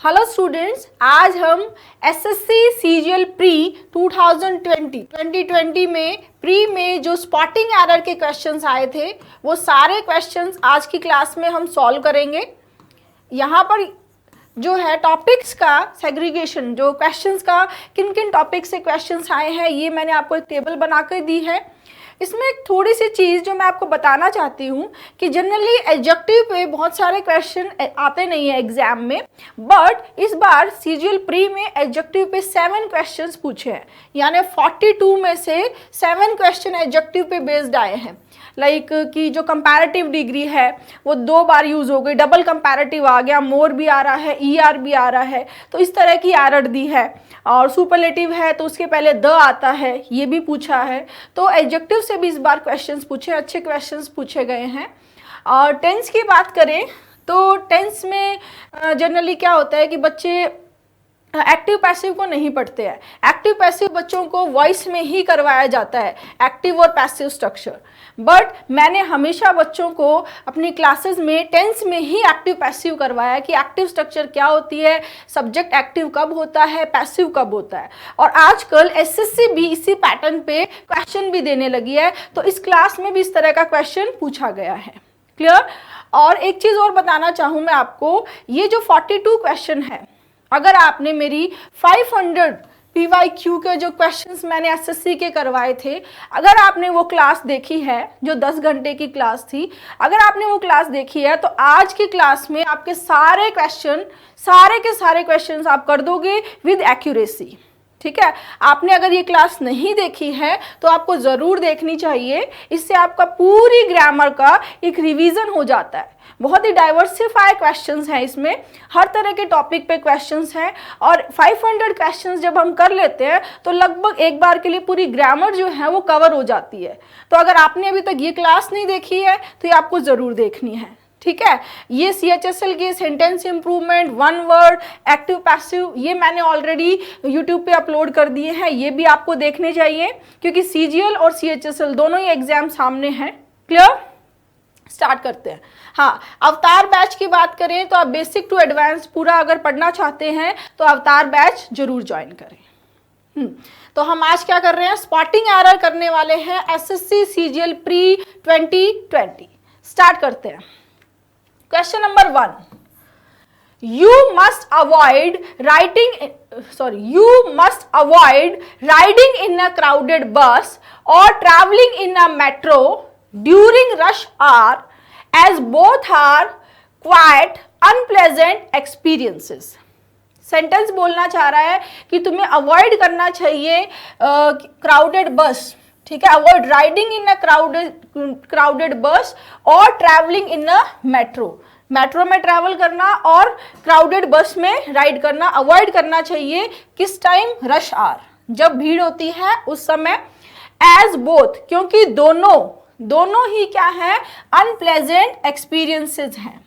Hello students, आज हम SSC CGL pre 2020 में प्री में जो स्पॉटिंग एरर के क्वेश्चंस आए थे वो सारे क्वेश्चंस आज की क्लास में हम सॉल्व करेंगे। यहाँ पर जो है टॉपिक्स का सेग्रीगेशन, जो क्वेश्चंस का किन किन टॉपिक से क्वेश्चंस आए हैं, ये मैंने आपको एक टेबल बना कर दी है। इसमें एक थोड़ी सी चीज़ जो मैं आपको बताना चाहती हूँ कि जनरली एडजेक्टिव पे बहुत सारे क्वेश्चन आते नहीं है एग्जाम में, बट इस बार सीजीएल प्री में एडजेक्टिव पे 7 क्वेश्चंस पूछे हैं, यानी 42 में से 7 क्वेश्चन एडजेक्टिव पे बेस्ड आए हैं। लाइक कि जो कंपैरेटिव डिग्री है वो 2 बार यूज़ हो गई, डबल कंपैरेटिव आ गया, मोर भी आ रहा है, ईआर भी आ रहा है, तो इस तरह की एरर दी है। और सुपरलेटिव है तो उसके पहले द आता है, ये भी पूछा है। तो एडजेक्टिव से भी इस बार क्वेश्चंस पूछे, अच्छे क्वेश्चंस पूछे गए हैं। और टेंस की बात करें तो टेंस में जनरली क्या होता है कि बच्चे एक्टिव पैसिव को नहीं पढ़ते हैं। एक्टिव पैसिव बच्चों को वॉइस में ही करवाया जाता है, एक्टिव और पैसिव स्ट्रक्चर। बट मैंने हमेशा बच्चों को अपनी क्लासेस में टेंस में ही एक्टिव पैसिव करवाया कि एक्टिव स्ट्रक्चर क्या होती है, सब्जेक्ट एक्टिव कब होता है, पैसिव कब होता है। और आजकल एसएससी भी इसी पैटर्न पे क्वेश्चन भी देने लगी है, तो इस क्लास में भी इस तरह का क्वेश्चन पूछा गया है। क्लियर? और एक चीज़ और बताना चाहूँ मैं आपको, ये जो 42 क्वेश्चन है, अगर आपने मेरी 500 PYQ के जो क्वेश्चंस मैंने एसएससी के करवाए थे, अगर आपने वो क्लास देखी है जो 10 घंटे की क्लास थी, अगर आपने वो क्लास देखी है तो आज की क्लास में आपके सारे क्वेश्चन, सारे के सारे क्वेश्चंस आप कर दोगे विद एक्यूरेसी। ठीक है? आपने अगर ये क्लास नहीं देखी है तो आपको ज़रूर देखनी चाहिए, इससे आपका पूरी ग्रामर का एक रिवीजन हो जाता है। बहुत ही डाइवर्सिफाई क्वेश्चंस हैं इसमें, हर तरह के टॉपिक पे क्वेश्चंस हैं। और 500 क्वेश्चंस जब हम कर लेते हैं तो लगभग एक बार के लिए पूरी ग्रामर जो है वो कवर हो जाती है। तो अगर आपने अभी तक ये क्लास नहीं देखी है तो ये आपको ज़रूर देखनी है। ठीक है? ये CHSL के sentence improvement, 1 word, active passive, ये मैंने ऑलरेडी यूट्यूब पे अपलोड कर दिए हैं, ये भी आपको देखने चाहिए क्योंकि CGL और CHSL दोनों ही एग्जाम सामने हैं। क्लियर? स्टार्ट करते हैं। हाँ, अवतार बैच की बात करें तो आप बेसिक टू एडवांस पूरा अगर पढ़ना चाहते हैं तो अवतार बैच जरूर ज्वाइन करें। तो हम आज क्या कर रहे हैं, स्पॉटिंग एरर करने वाले हैं एसएससी सीजीएल प्री 2020। स्टार्ट करते हैं। Question number 1, you must avoid riding in a crowded bus or traveling in a metro during rush hour as both are quite unpleasant experiences। Sentence बोलना चाह रहा है कि तुम्हें अवॉइड करना चाहिए क्राउडेड बस। ठीक है? Avoid riding in a crowded बस और travelling in a metro. Metro में ट्रैवल करना और क्राउडेड बस में राइड करना अवॉइड करना चाहिए। किस टाइम? रश आवर, जब भीड़ होती है उस समय। एज बोथ, क्योंकि दोनों ही क्या है, अनप्लेजेंट एक्सपीरियंसेस हैं।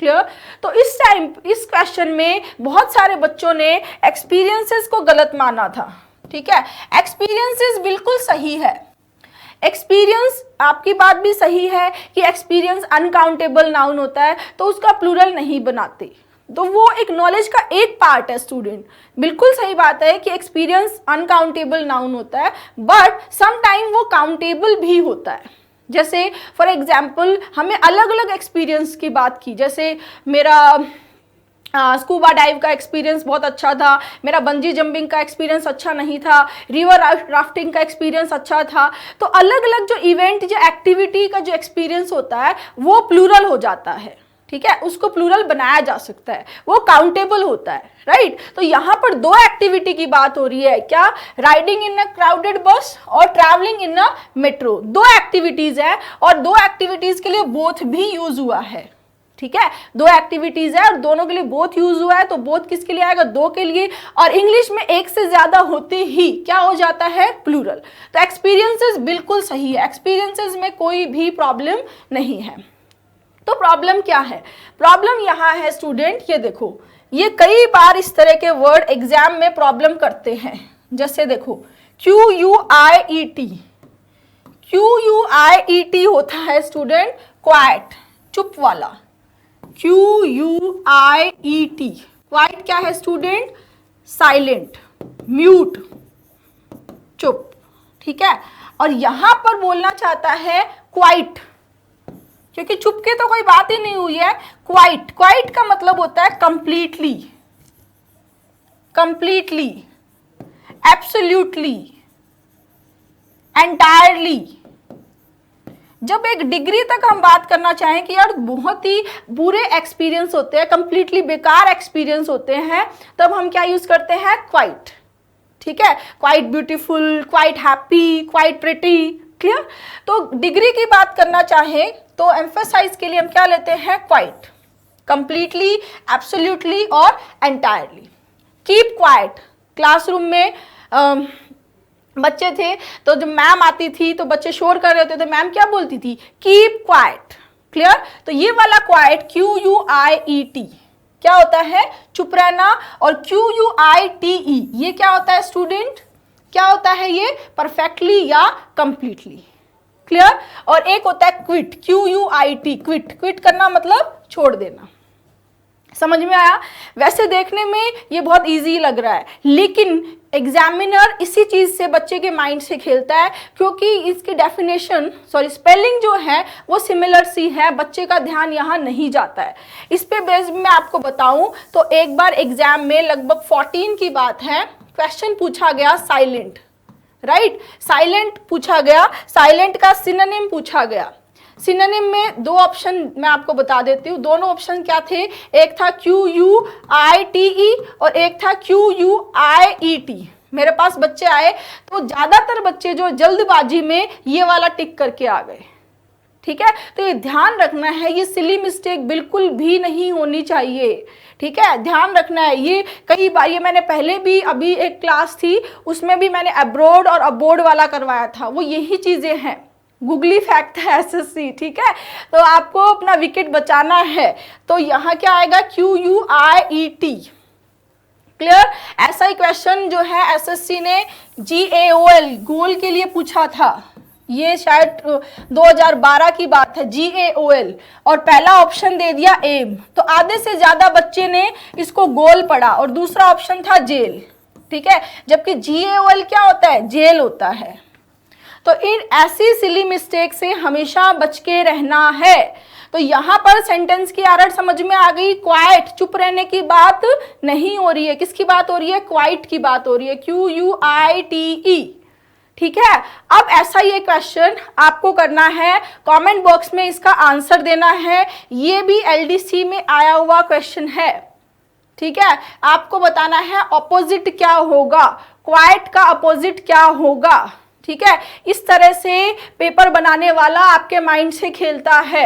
क्लियर? तो इस टाइम इस क्वेश्चन में बहुत सारे बच्चों ने एक्सपीरियंसेस को गलत माना था। ठीक है? एक्सपीरियंसेस बिल्कुल सही है, एक्सपीरियंस, आपकी बात भी सही है कि एक्सपीरियंस अनकाउंटेबल नाउन होता है तो उसका प्लूरल नहीं बनाते, तो वो एक नॉलेज का एक पार्ट है स्टूडेंट। बिल्कुल सही बात है कि एक्सपीरियंस अनकाउंटेबल नाउन होता है, बट सम टाइम वो काउंटेबल भी होता है। जैसे फॉर एग्जाम्पल हमने अलग अलग एक्सपीरियंस की बात की, जैसे मेरा स्कूबा डाइव का एक्सपीरियंस बहुत अच्छा था, मेरा बंजी जंपिंग का एक्सपीरियंस अच्छा नहीं था, रिवर राफ्टिंग का एक्सपीरियंस अच्छा था। तो अलग अलग जो इवेंट, जो एक्टिविटी का जो एक्सपीरियंस होता है वो प्लूरल हो जाता है। ठीक है? उसको प्लूरल बनाया जा सकता है, वो काउंटेबल होता है। राइट? तो यहाँ पर 2 एक्टिविटी की बात हो रही है, क्या? राइडिंग इन अ क्राउडेड बस और travelling in a metro. 2 activities है और 2 एक्टिविटीज के लिए बोथ भी यूज हुआ है। ठीक है? 2 एक्टिविटीज है और दोनों के लिए बोथ यूज हुआ है, तो बोथ किसके लिए आएगा? 2 के लिए। और इंग्लिश में 1 से ज्यादा होते ही क्या हो जाता है? प्लूरल। तो एक्सपीरियंसेस बिल्कुल सही है, एक्सपीरियंसेस में कोई भी प्रॉब्लम नहीं है। तो प्रॉब्लम क्या है? प्रॉब्लम यहाँ है स्टूडेंट, ये देखो, ये कई बार इस तरह के वर्ड एग्जाम में प्रॉब्लम करते हैं। जैसे देखो QUIET होता है स्टूडेंट क्वाइट, चुप वाला। QUIET क्वाइट क्या है स्टूडेंट? साइलेंट, म्यूट, चुप, ठीक है। और यहां पर बोलना चाहता है क्वाइट, क्योंकि चुप के तो कोई बात ही नहीं हुई है। क्वाइट, क्वाइट का मतलब होता है कंप्लीटली, कंप्लीटली, एब्सोल्यूटली, एंटायरली। जब एक डिग्री तक हम बात करना चाहें कि यार बहुत ही बुरे एक्सपीरियंस होते हैं, कंप्लीटली बेकार एक्सपीरियंस होते हैं, तब हम क्या यूज करते हैं? क्वाइट, ठीक है। Quite beautiful, quite happy, quite pretty, clear. तो डिग्री की बात करना चाहें तो एम्फसाइज के लिए हम क्या लेते हैं? क्वाइट, कंप्लीटली, एब्सोल्युटली और एंटायरली। कीप क्वाइट, क्लासरूम में बच्चे थे तो जब मैम आती थी तो बच्चे शोर कर रहे होते थे, मैम क्या बोलती थी? Keep quiet, clear. तो ये वाला क्वाइट QUIET क्या होता है? चुप रहना। और QUITE ये क्या होता है स्टूडेंट? क्या होता है ये? परफेक्टली या कंप्लीटली, क्लियर। और एक होता है क्विट, QUIT, क्विट, क्विट करना मतलब छोड़ देना। समझ में आया? वैसे देखने में ये बहुत इजी लग रहा है, लेकिन एग्जामिनर इसी चीज से बच्चे के माइंड से खेलता है, क्योंकि इसकी डेफिनेशन स्पेलिंग जो है वो सिमिलर सी है, बच्चे का ध्यान यहाँ नहीं जाता है। इस पे बेस में आपको बताऊं तो एक बार एग्जाम में लगभग 14 की बात है, क्वेश्चन पूछा गया साइलेंट, राइट। साइलेंट पूछा गया, साइलेंट का सिनोनिम पूछा गया। सिनोनिम में दो ऑप्शन मैं आपको बता देती हूँ। दोनों ऑप्शन क्या थे? एक था QUITE और एक था QUIET। मेरे पास बच्चे आए तो ज्यादातर बच्चे जो जल्दबाजी में ये वाला टिक करके आ गए, ठीक है। तो ये ध्यान रखना है, ये सिली मिस्टेक बिल्कुल भी नहीं होनी चाहिए, ठीक है। ध्यान रखना है। ये कई बार, ये मैंने पहले भी, अभी एक क्लास थी उसमें भी मैंने अब्रोड और अबोर्ड वाला करवाया था, वो यही चीजें हैं। गूगली फैक्ट है SSC, ठीक है। तो आपको अपना विकेट बचाना है, तो यहाँ क्या आएगा? QUIET, clear. ऐसा ही क्वेश्चन जो है SSC ने GAOL गोल के लिए पूछा था, ये शायद 2012 की बात है, GAOL, और पहला ऑप्शन दे दिया एम, तो आधे से ज्यादा बच्चे ने इसको गोल पढ़ा और दूसरा ऑप्शन था जेल, ठीक है। जबकि GAOL क्या होता है? जेल होता है। तो इन ऐसी सिली मिस्टेक से हमेशा बच के रहना है। तो यहां पर सेंटेंस की एरर समझ में आ गई। क्वाइट, चुप रहने की बात नहीं हो रही है, किसकी बात हो रही है? क्वाइट की बात हो रही है, QUITE, ठीक है। अब ऐसा ये क्वेश्चन आपको करना है, कमेंट बॉक्स में इसका आंसर देना है। ये भी LDC में आया हुआ क्वेश्चन है, ठीक है। आपको बताना है अपोजिट क्या होगा, क्वाइट का अपोजिट क्या होगा, ठीक है। इस तरह से पेपर बनाने वाला आपके माइंड से खेलता है,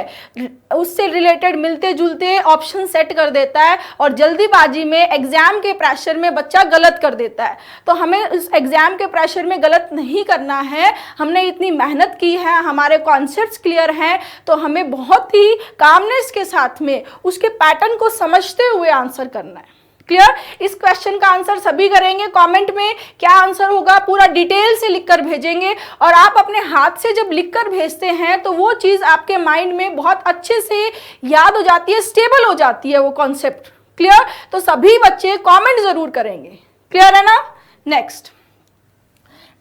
उससे रिलेटेड मिलते जुलते ऑप्शन सेट कर देता है और जल्दीबाजी में एग्जाम के प्रेशर में बच्चा गलत कर देता है। तो हमें इस एग्जाम के प्रेशर में गलत नहीं करना है। हमने इतनी मेहनत की है, हमारे कॉन्सेप्ट्स क्लियर हैं, तो हमें बहुत ही कामनेस के साथ में उसके पैटर्न को समझते हुए आंसर करना है, क्लियर। इस क्वेश्चन का आंसर सभी करेंगे। कमेंट में क्या आंसर होगा पूरा डिटेल से लिखकर भेजेंगे, और आप अपने हाथ से जब लिखकर भेजते हैं तो वो चीज आपके माइंड में बहुत अच्छे से याद हो जाती है, स्टेबल हो जाती है वो कॉन्सेप्ट, क्लियर। तो सभी बच्चे कमेंट जरूर करेंगे, क्लियर है ना। Next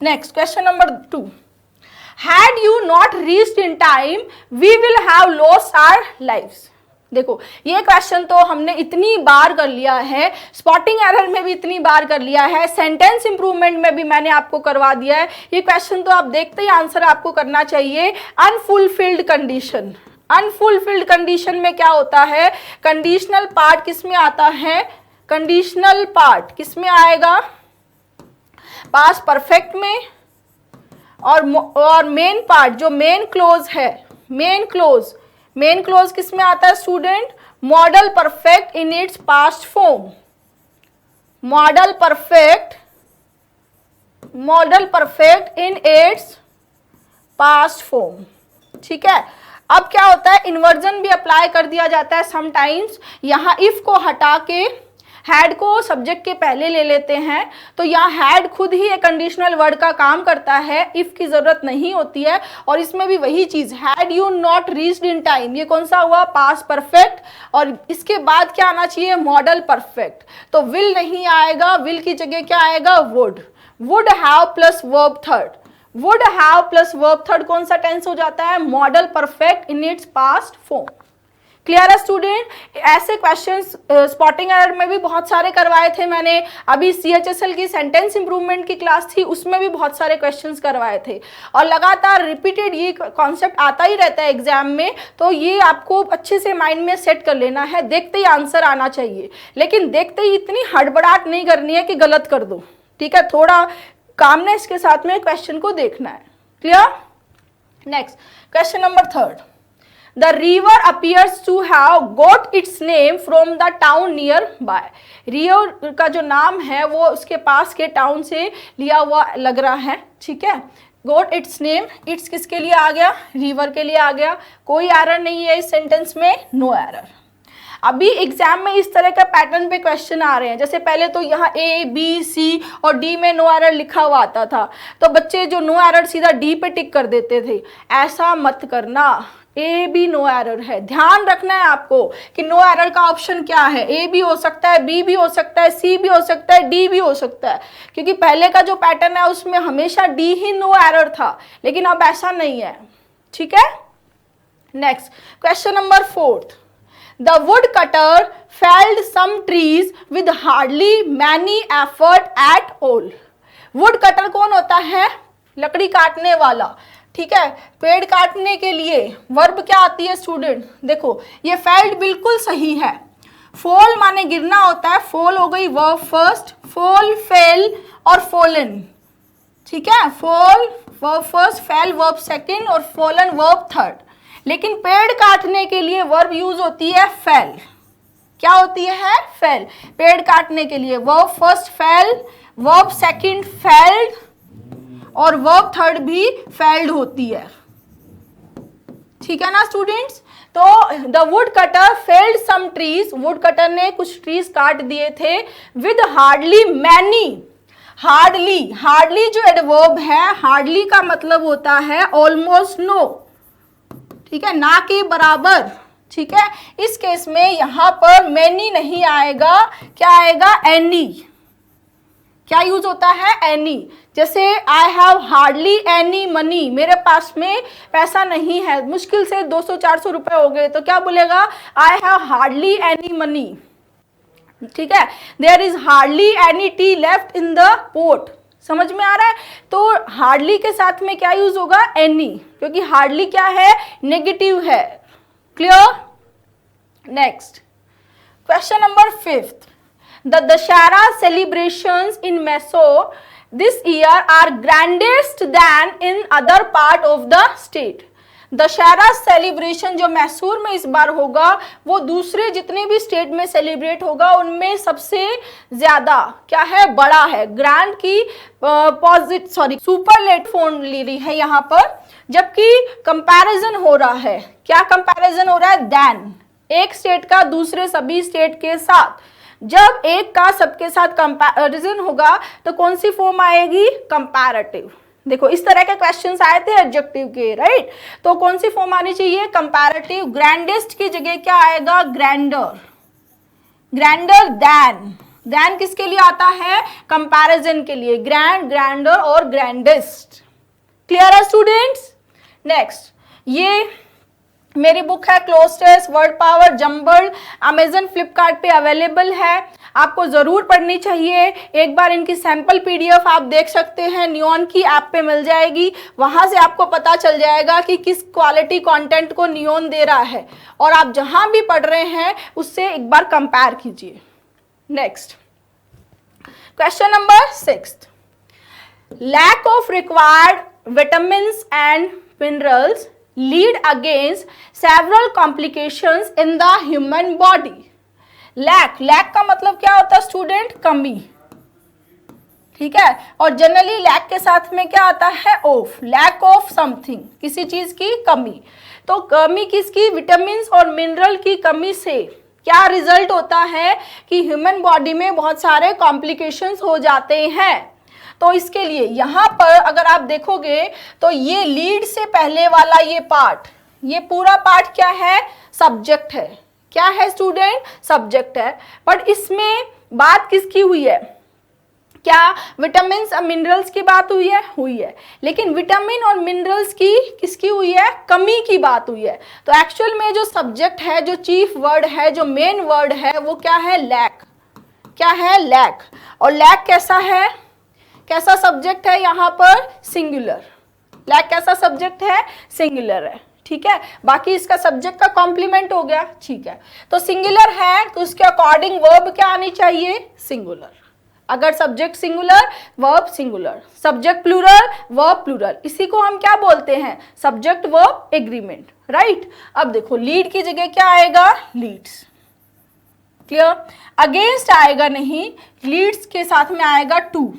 question number 2, had you not reached in time we will have lost our lives। देखो ये क्वेश्चन तो हमने इतनी बार कर लिया है, स्पॉटिंग एरर में भी इतनी बार कर लिया है, सेंटेंस इंप्रूवमेंट में भी मैंने आपको करवा दिया है। ये क्वेश्चन तो आप देखते ही आंसर आपको करना चाहिए। अनफुलफिल्ड कंडीशन, अनफुलफिल्ड कंडीशन में क्या होता है? कंडीशनल पार्ट किस में आता है? कंडीशनल पार्ट किस में आएगा? पास्ट परफेक्ट में, और मेन पार्ट जो मेन क्लोज है, मेन क्लोज किस में आता है student? Model perfect in its past form, model perfect in its past form, ठीक है। अब क्या होता है? इन्वर्जन भी अप्लाई कर दिया जाता है समटाइम्स। यहां इफ को हटा के हैड को सब्जेक्ट के पहले ले लेते हैं तो यहाँ हैड खुद ही एक कंडीशनल वर्ड का काम करता है, इफ की जरूरत नहीं होती है। और इसमें भी वही चीज, had you not reached in time, ये कौन सा हुआ, पास्ट परफेक्ट। और इसके बाद क्या आना चाहिए, मॉडल परफेक्ट। तो विल नहीं आएगा, विल की जगह क्या आएगा, would have plus verb third. Would have plus verb third कौन सा टेंस हो जाता है, model perfect in its past form. Clear है स्टूडेंट? ऐसे क्वेश्चंस स्पॉटिंग एरर में भी बहुत सारे करवाए थे मैंने। अभी CHSL की सेंटेंस इंप्रूवमेंट की क्लास थी, उसमें भी बहुत सारे क्वेश्चंस करवाए थे। और लगातार रिपीटेड ये कॉन्सेप्ट आता ही रहता है एग्जाम में, तो ये आपको अच्छे से माइंड में सेट कर लेना है। देखते ही आंसर आना चाहिए, लेकिन देखते ही इतनी हड़बड़ाहट नहीं करनी है कि गलत कर दो, ठीक है। थोड़ा कामनेस के साथ में क्वेश्चन को देखना है। Clear? Next question number 3। The river appears to have got its name from the town nearby. River का जो नाम है वो उसके पास के टाउन से लिया हुआ लग रहा है, ठीक है। Got its name, its किसके लिए आ गया, रिवर के लिए आ गया। कोई एरर नहीं है इस सेंटेंस में, नो एरर। अभी एग्जाम में इस तरह का पैटर्न पे क्वेश्चन आ रहे हैं, जैसे पहले तो यहाँ A, B, C और D में नो एरर लिखा हुआ आता था, तो बच्चे जो नो एरर सीधा D पे टिक कर देते थे। ऐसा मत करना, ए भी नो एरर है। ध्यान रखना है आपको कि नो एरर का ऑप्शन क्या है, ए भी हो सकता है, बी भी हो सकता है, सी भी हो सकता है, डी भी हो सकता है। क्योंकि पहले का जो पैटर्न है उसमें हमेशा डी ही नो एरर था, लेकिन अब ऐसा नहीं है, ठीक है। Next question number 4। The woodcutter felled some trees with hardly many effort at all. woodcutter कौन होता है, लकड़ी काटने वाला, ठीक है। पेड़ काटने के लिए वर्ब क्या आती है स्टूडेंट, देखो ये फेल्ड बिल्कुल सही है। फॉल माने गिरना होता है, फॉल हो गई वर्ब फर्स्ट, फॉल, फेल और फॉलन, ठीक है। Fall verb first, fell verb second और फॉलन वर्ब थर्ड। लेकिन पेड़ काटने के लिए वर्ब यूज होती है फेल। क्या होती है, फेल। पेड़ काटने के लिए verb first fell, verb second felled और वर्ब थर्ड भी फेल्ड होती है, ठीक है ना स्टूडेंट्स। तो the woodcutter felled some trees, woodcutter ने कुछ ट्रीज काट दिए थे, with hardly many. Hardly, hardly जो एडवर्ब है, हार्डली का मतलब होता है ऑलमोस्ट नो, ठीक है, ना के बराबर, ठीक है। इस केस में यहां पर मैनी नहीं आएगा, क्या आएगा, एनी। क्या यूज होता है, एनी। जैसे आई हैव हार्डली एनी मनी, मेरे पास में पैसा नहीं है, मुश्किल से 200-400 रुपए हो गए, तो क्या बोलेगा, I have hardly any money, ठीक है। There is hardly any tea left in the pot, समझ में आ रहा है। तो हार्डली के साथ में क्या यूज होगा, एनी, क्योंकि हार्डली क्या है, नेगेटिव है। Clear? Next question number 5। The Dashara celebrations in Mysore this year are grandest than in other part of the state. Dussehra celebration जो मैसूर में इस बार होगा वो दूसरे जितने भी स्टेट में सेलिब्रेट होगा उनमें सबसे ज्यादा क्या है, बड़ा है। ग्रैंड की सुपरलेट फॉर्म ले रही है यहाँ पर, जबकि कंपैरिजन हो रहा है। क्या कंपैरिजन हो रहा है, देन, एक स्टेट का दूसरे सभी स्टेट के साथ। जब एक का सबके साथ कंपैरिजन होगा तो कौन सी फॉर्म आएगी, कंपैरेटिव। देखो इस तरह के क्वेश्चंस आए थे एडजेक्टिव के, राइट। तो कौन सी फॉर्म आनी चाहिए, कंपैरेटिव। ग्रैंडेस्ट की जगह क्या आएगा, ग्रैंडर। ग्रैंडर देन, देन किसके लिए आता है, कंपैरिजन के लिए। ग्रैंड, ग्रैंडर और ग्रैंडेस्ट। क्लियर है स्टूडेंट्स? नेक्स्ट, ये मेरी बुक है cloze test word power jumbled, Amazon Flipkart पे अवेलेबल है, आपको जरूर पढ़नी चाहिए। एक बार इनकी सैंपल पीडीएफ आप देख सकते हैं, नियॉन की ऐप पे मिल जाएगी, वहां से आपको पता चल जाएगा कि किस क्वालिटी कंटेंट को नियॉन दे रहा है, और आप जहां भी पढ़ रहे हैं उससे एक बार कंपेयर कीजिए। Next question number 6। Lack of required vitamins and minerals lead against several complications in the human body. Lack का मतलब क्या होता है स्टूडेंट, कमी, ठीक है। और जनरली लैक के साथ में क्या आता है, ऑफ, लैक ऑफ समथिंग, किसी चीज की कमी। तो कमी किसकी, विटामिन और मिनरल की कमी से क्या रिजल्ट होता है कि ह्यूमन बॉडी में बहुत सारे कॉम्प्लिकेशंस हो जाते हैं। तो इसके लिए यहाँ पर अगर आप देखोगे तो ये लीड से पहले वाला ये पार्ट, ये पूरा पार्ट क्या है, सब्जेक्ट है। क्या है स्टूडेंट, सब्जेक्ट है। बट इसमें बात किसकी हुई है, क्या विटामिन और मिनरल्स की बात हुई है, लेकिन विटामिन और मिनरल्स की किसकी हुई है, कमी की बात हुई है। तो एक्चुअल में जो सब्जेक्ट है, जो चीफ वर्ड है, जो मेन वर्ड है, वो क्या है, लैक। क्या है, लैक। और लैक कैसा है, कैसा सब्जेक्ट है यहाँ पर, सिंगुलर। लैक कैसा सब्जेक्ट है, सिंगुलर है। ठीक है, बाकी इसका सब्जेक्ट का कॉम्प्लीमेंट हो गया। ठीक है, तो सिंगुलर है तो उसके अकॉर्डिंग वर्ब क्या आनी चाहिए, सिंगुलर। अगर subject singular, verb singular, subject plural, verb plural, इसी को हम क्या बोलते हैं, सब्जेक्ट वर्ब एग्रीमेंट, राइट। अब देखो लीड की जगह क्या आएगा, लीड्स। क्लियर, अगेंस्ट आएगा नहीं, लीड्स के साथ में आएगा टू।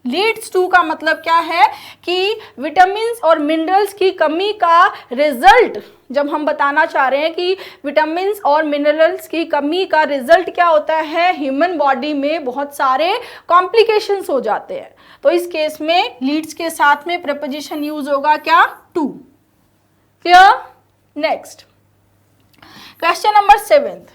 लीड्स टू का मतलब क्या है कि विटामिन और मिनरल्स की कमी का रिजल्ट, जब हम बताना चाह रहे हैं कि विटामिन और मिनरल्स की कमी का रिजल्ट क्या होता है, ह्यूमन बॉडी में बहुत सारे कॉम्प्लिकेशंस हो जाते हैं। तो इस केस में लीड्स के साथ में प्रीपोजिशन यूज होगा क्या, to. Clear, next question number 7th.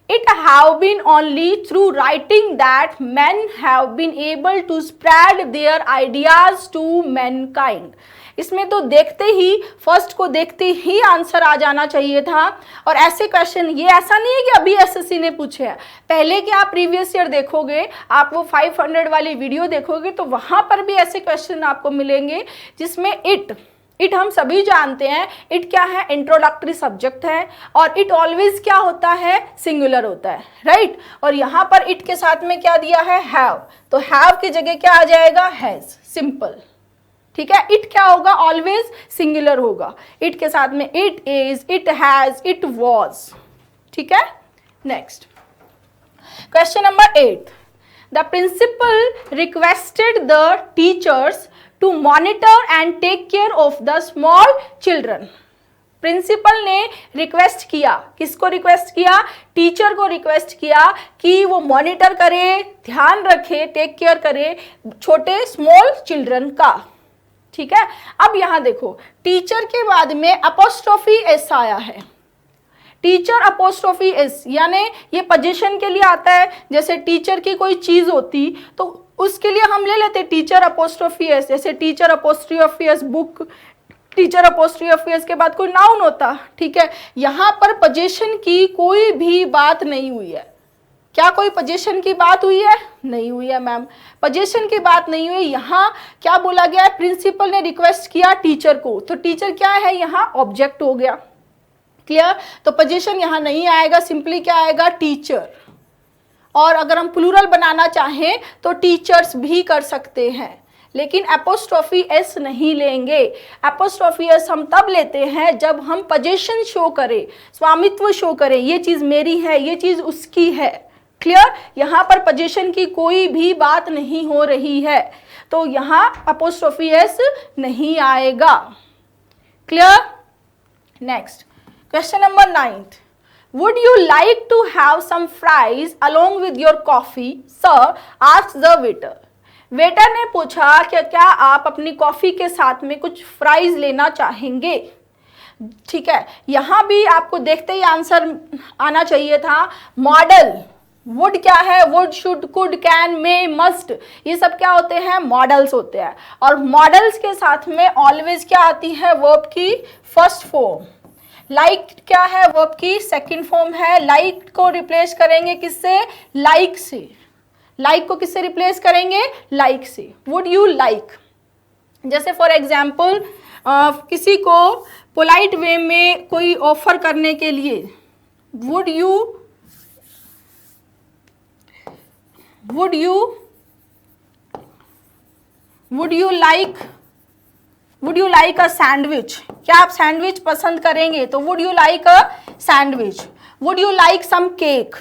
It have been only through writing that men have been able to spread their ideas to mankind. इसमें तो देखते ही, फर्स्ट को देखते ही आंसर आ जाना चाहिए था। और ऐसे क्वेश्चन, ये ऐसा नहीं है कि अभी एसएससी ने पूछे हैं, पहले के आप प्रीवियस ईयर देखोगे, आप वो 500 वाली वीडियो देखोगे तो वहां पर भी ऐसे क्वेश्चन आपको मिलेंगे जिसमें इट हम सभी जानते हैं, इट क्या है, इंट्रोडक्टरी सब्जेक्ट है, और इट ऑलवेज क्या होता है, सिंगुलर होता है, राइट। और यहाँ पर इट के साथ में क्या दिया है, हैव, तो हैव की जगह क्या आ जाएगा, हैज, सिंपल। ठीक है, इट क्या होगा, ऑलवेज सिंगुलर होगा, इट के साथ में it is, it has, it was. ठीक है, next question number 8. The principal requested the teachers to monitor and take care of the small children. Principal ने रिक्वेस्ट किया, किसको रिक्वेस्ट किया, टीचर को रिक्वेस्ट किया कि वो मॉनिटर करे, ध्यान रखे, टेक केयर करे छोटे स्मॉल चिल्ड्रन का। ठीक है, अब यहां देखो टीचर के बाद में अपोस्ट्रोफी एस आया है, टीचर अपोस्ट्रोफी एस, यानी ये पोजीशन के लिए आता है। जैसे टीचर की कोई चीज होती तो उसके लिए हम ले लेते टीचर अपोस्ट्रोफी एस, जैसे teacher apostrophe S book, teacher apostrophe S के बाद कोई नाउन होता। ठीक है, यहाँ पर पोजीशन की कोई भी बात नहीं हुई है। क्या कोई पोजीशन की बात हुई है, नहीं हुई है मैम, पोजीशन की बात नहीं हुई। यहाँ क्या बोला गया है, प्रिंसिपल ने रिक्वेस्ट किया टीचर को, तो टीचर क्या है, यहाँ ऑब्जेक्ट हो गया। क्लियर, तो पोजीशन यहाँ नहीं आएगा, सिंपली क्या आएगा, टीचर। और अगर हम प्लूरल बनाना चाहें तो टीचर्स भी कर सकते हैं, लेकिन एपोस्ट्रोफी एस नहीं लेंगे। एपोस्ट्रोफी एस हम तब लेते हैं जब हम पोजीशन शो करें, स्वामित्व शो करें, ये चीज मेरी है, ये चीज उसकी है। क्लियर, यहाँ पर पोजीशन की कोई भी बात नहीं हो रही है, तो यहाँ एपोस्ट्रोफी एस नहीं आएगा। Clear, next question number 9th. Would you like to have some fries along with your coffee, sir? Asked the waiter. Waiter ने पूछा कि क्या आप अपनी कॉफी के साथ में कुछ फ्राइज लेना चाहेंगे। ठीक है, यहाँ भी आपको देखते ही आंसर आना चाहिए था, मॉडल। वुड क्या है, would, should, could, can, may, must, ये सब क्या होते हैं, मॉडल्स होते हैं। और मॉडल्स के साथ में ऑलवेज क्या आती है, वर्ब की फर्स्ट फॉर्म। लाइक क्या है, वर्ब की सेकंड फॉर्म है। लाइक को रिप्लेस करेंगे किससे, लाइक से। लाइक को किससे रिप्लेस करेंगे, लाइक से। वुड यू लाइक, जैसे फॉर एग्जाम्पल किसी को पोलाइट वे में कोई ऑफर करने के लिए, would you like a sandwich, क्या आप सैंडविच पसंद करेंगे, तो would you like a sandwich. Would you like some cake.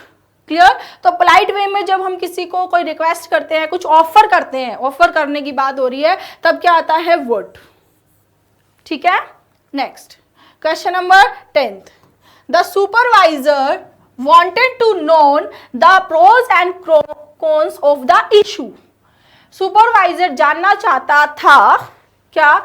Clear, तो पोलाइट वे में जब हम किसी को कोई रिक्वेस्ट करते हैं, कुछ ऑफर करते हैं, ऑफर करने की बात हो रही है, तब क्या आता है, वुड। ठीक है, next question number 10th. The supervisor wanted to know the pros and cons of the issue. Supervisor जानना चाहता था क्या,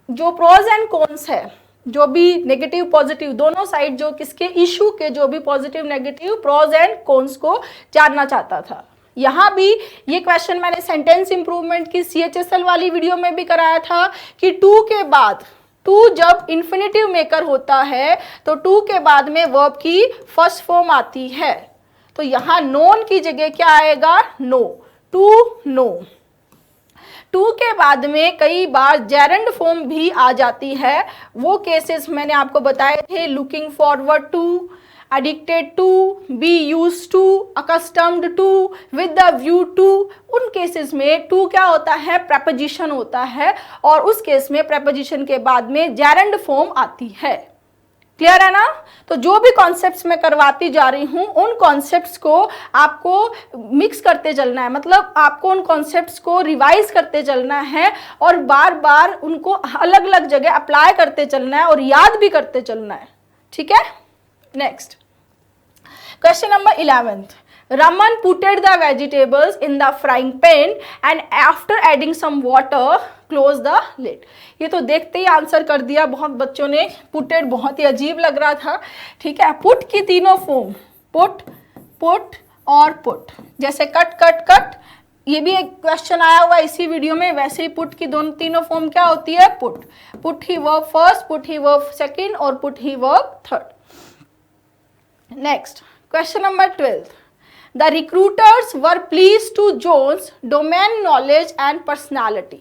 जो प्रोज एंड कॉन्स है, जो भी नेगेटिव पॉजिटिव दोनों साइड जो किसके इशू के जो भी positive negative pros and cons को जानना चाहता था। यहाँ भी ये क्वेश्चन मैंने सेंटेंस इंप्रूवमेंट की CHSL वाली वीडियो में भी कराया था कि टू के बाद, टू जब इन्फिनेटिव मेकर होता है तो टू के बाद में वर्ब की फर्स्ट फॉर्म आती है। तो यहाँ नोन की जगह क्या आएगा, नो, टू नो। टू के बाद में कई बार जेरेंड फॉर्म भी आ जाती है, वो केसेस मैंने आपको बताए थे, looking forward to, addicted to, be used to, accustomed to, with the view to. उन केसेस में टू क्या होता है, प्रेपोजिशन होता है, और उस केस में प्रेपोजिशन के बाद में जेरेंड फॉर्म आती है। क्लियर है ना। तो जो भी कॉन्सेप्ट्स मैं करवाती जा रही हूं उन कॉन्सेप्ट्स को आपको मिक्स करते चलना है, मतलब आपको उन कॉन्सेप्ट्स को रिवाइज करते चलना है और बार बार उनको अलग अलग जगह अप्लाई करते चलना है और याद भी करते चलना है। ठीक है, next question number 11। Raman putted the vegetables in the frying pan and after adding some water close the lid. ये तो देखते ही आंसर कर दिया बहुत बच्चों ने। पुटेड बहुत ही अजीब लग रहा था। ठीक है, पुट की तीनों फॉर्म, पुट, पुट और पुट, जैसे कट कट कट, ये भी एक क्वेश्चन आया हुआ इसी वीडियो में। वैसे ही पुट की दोनों तीनों फॉर्म क्या होती है, पुट, पुट ही वर्ब फर्स्ट, पुट ही वर्ब सेकंड और put he verb third. Next question number 12। The recruiters were pleased to John's domain knowledge and personality.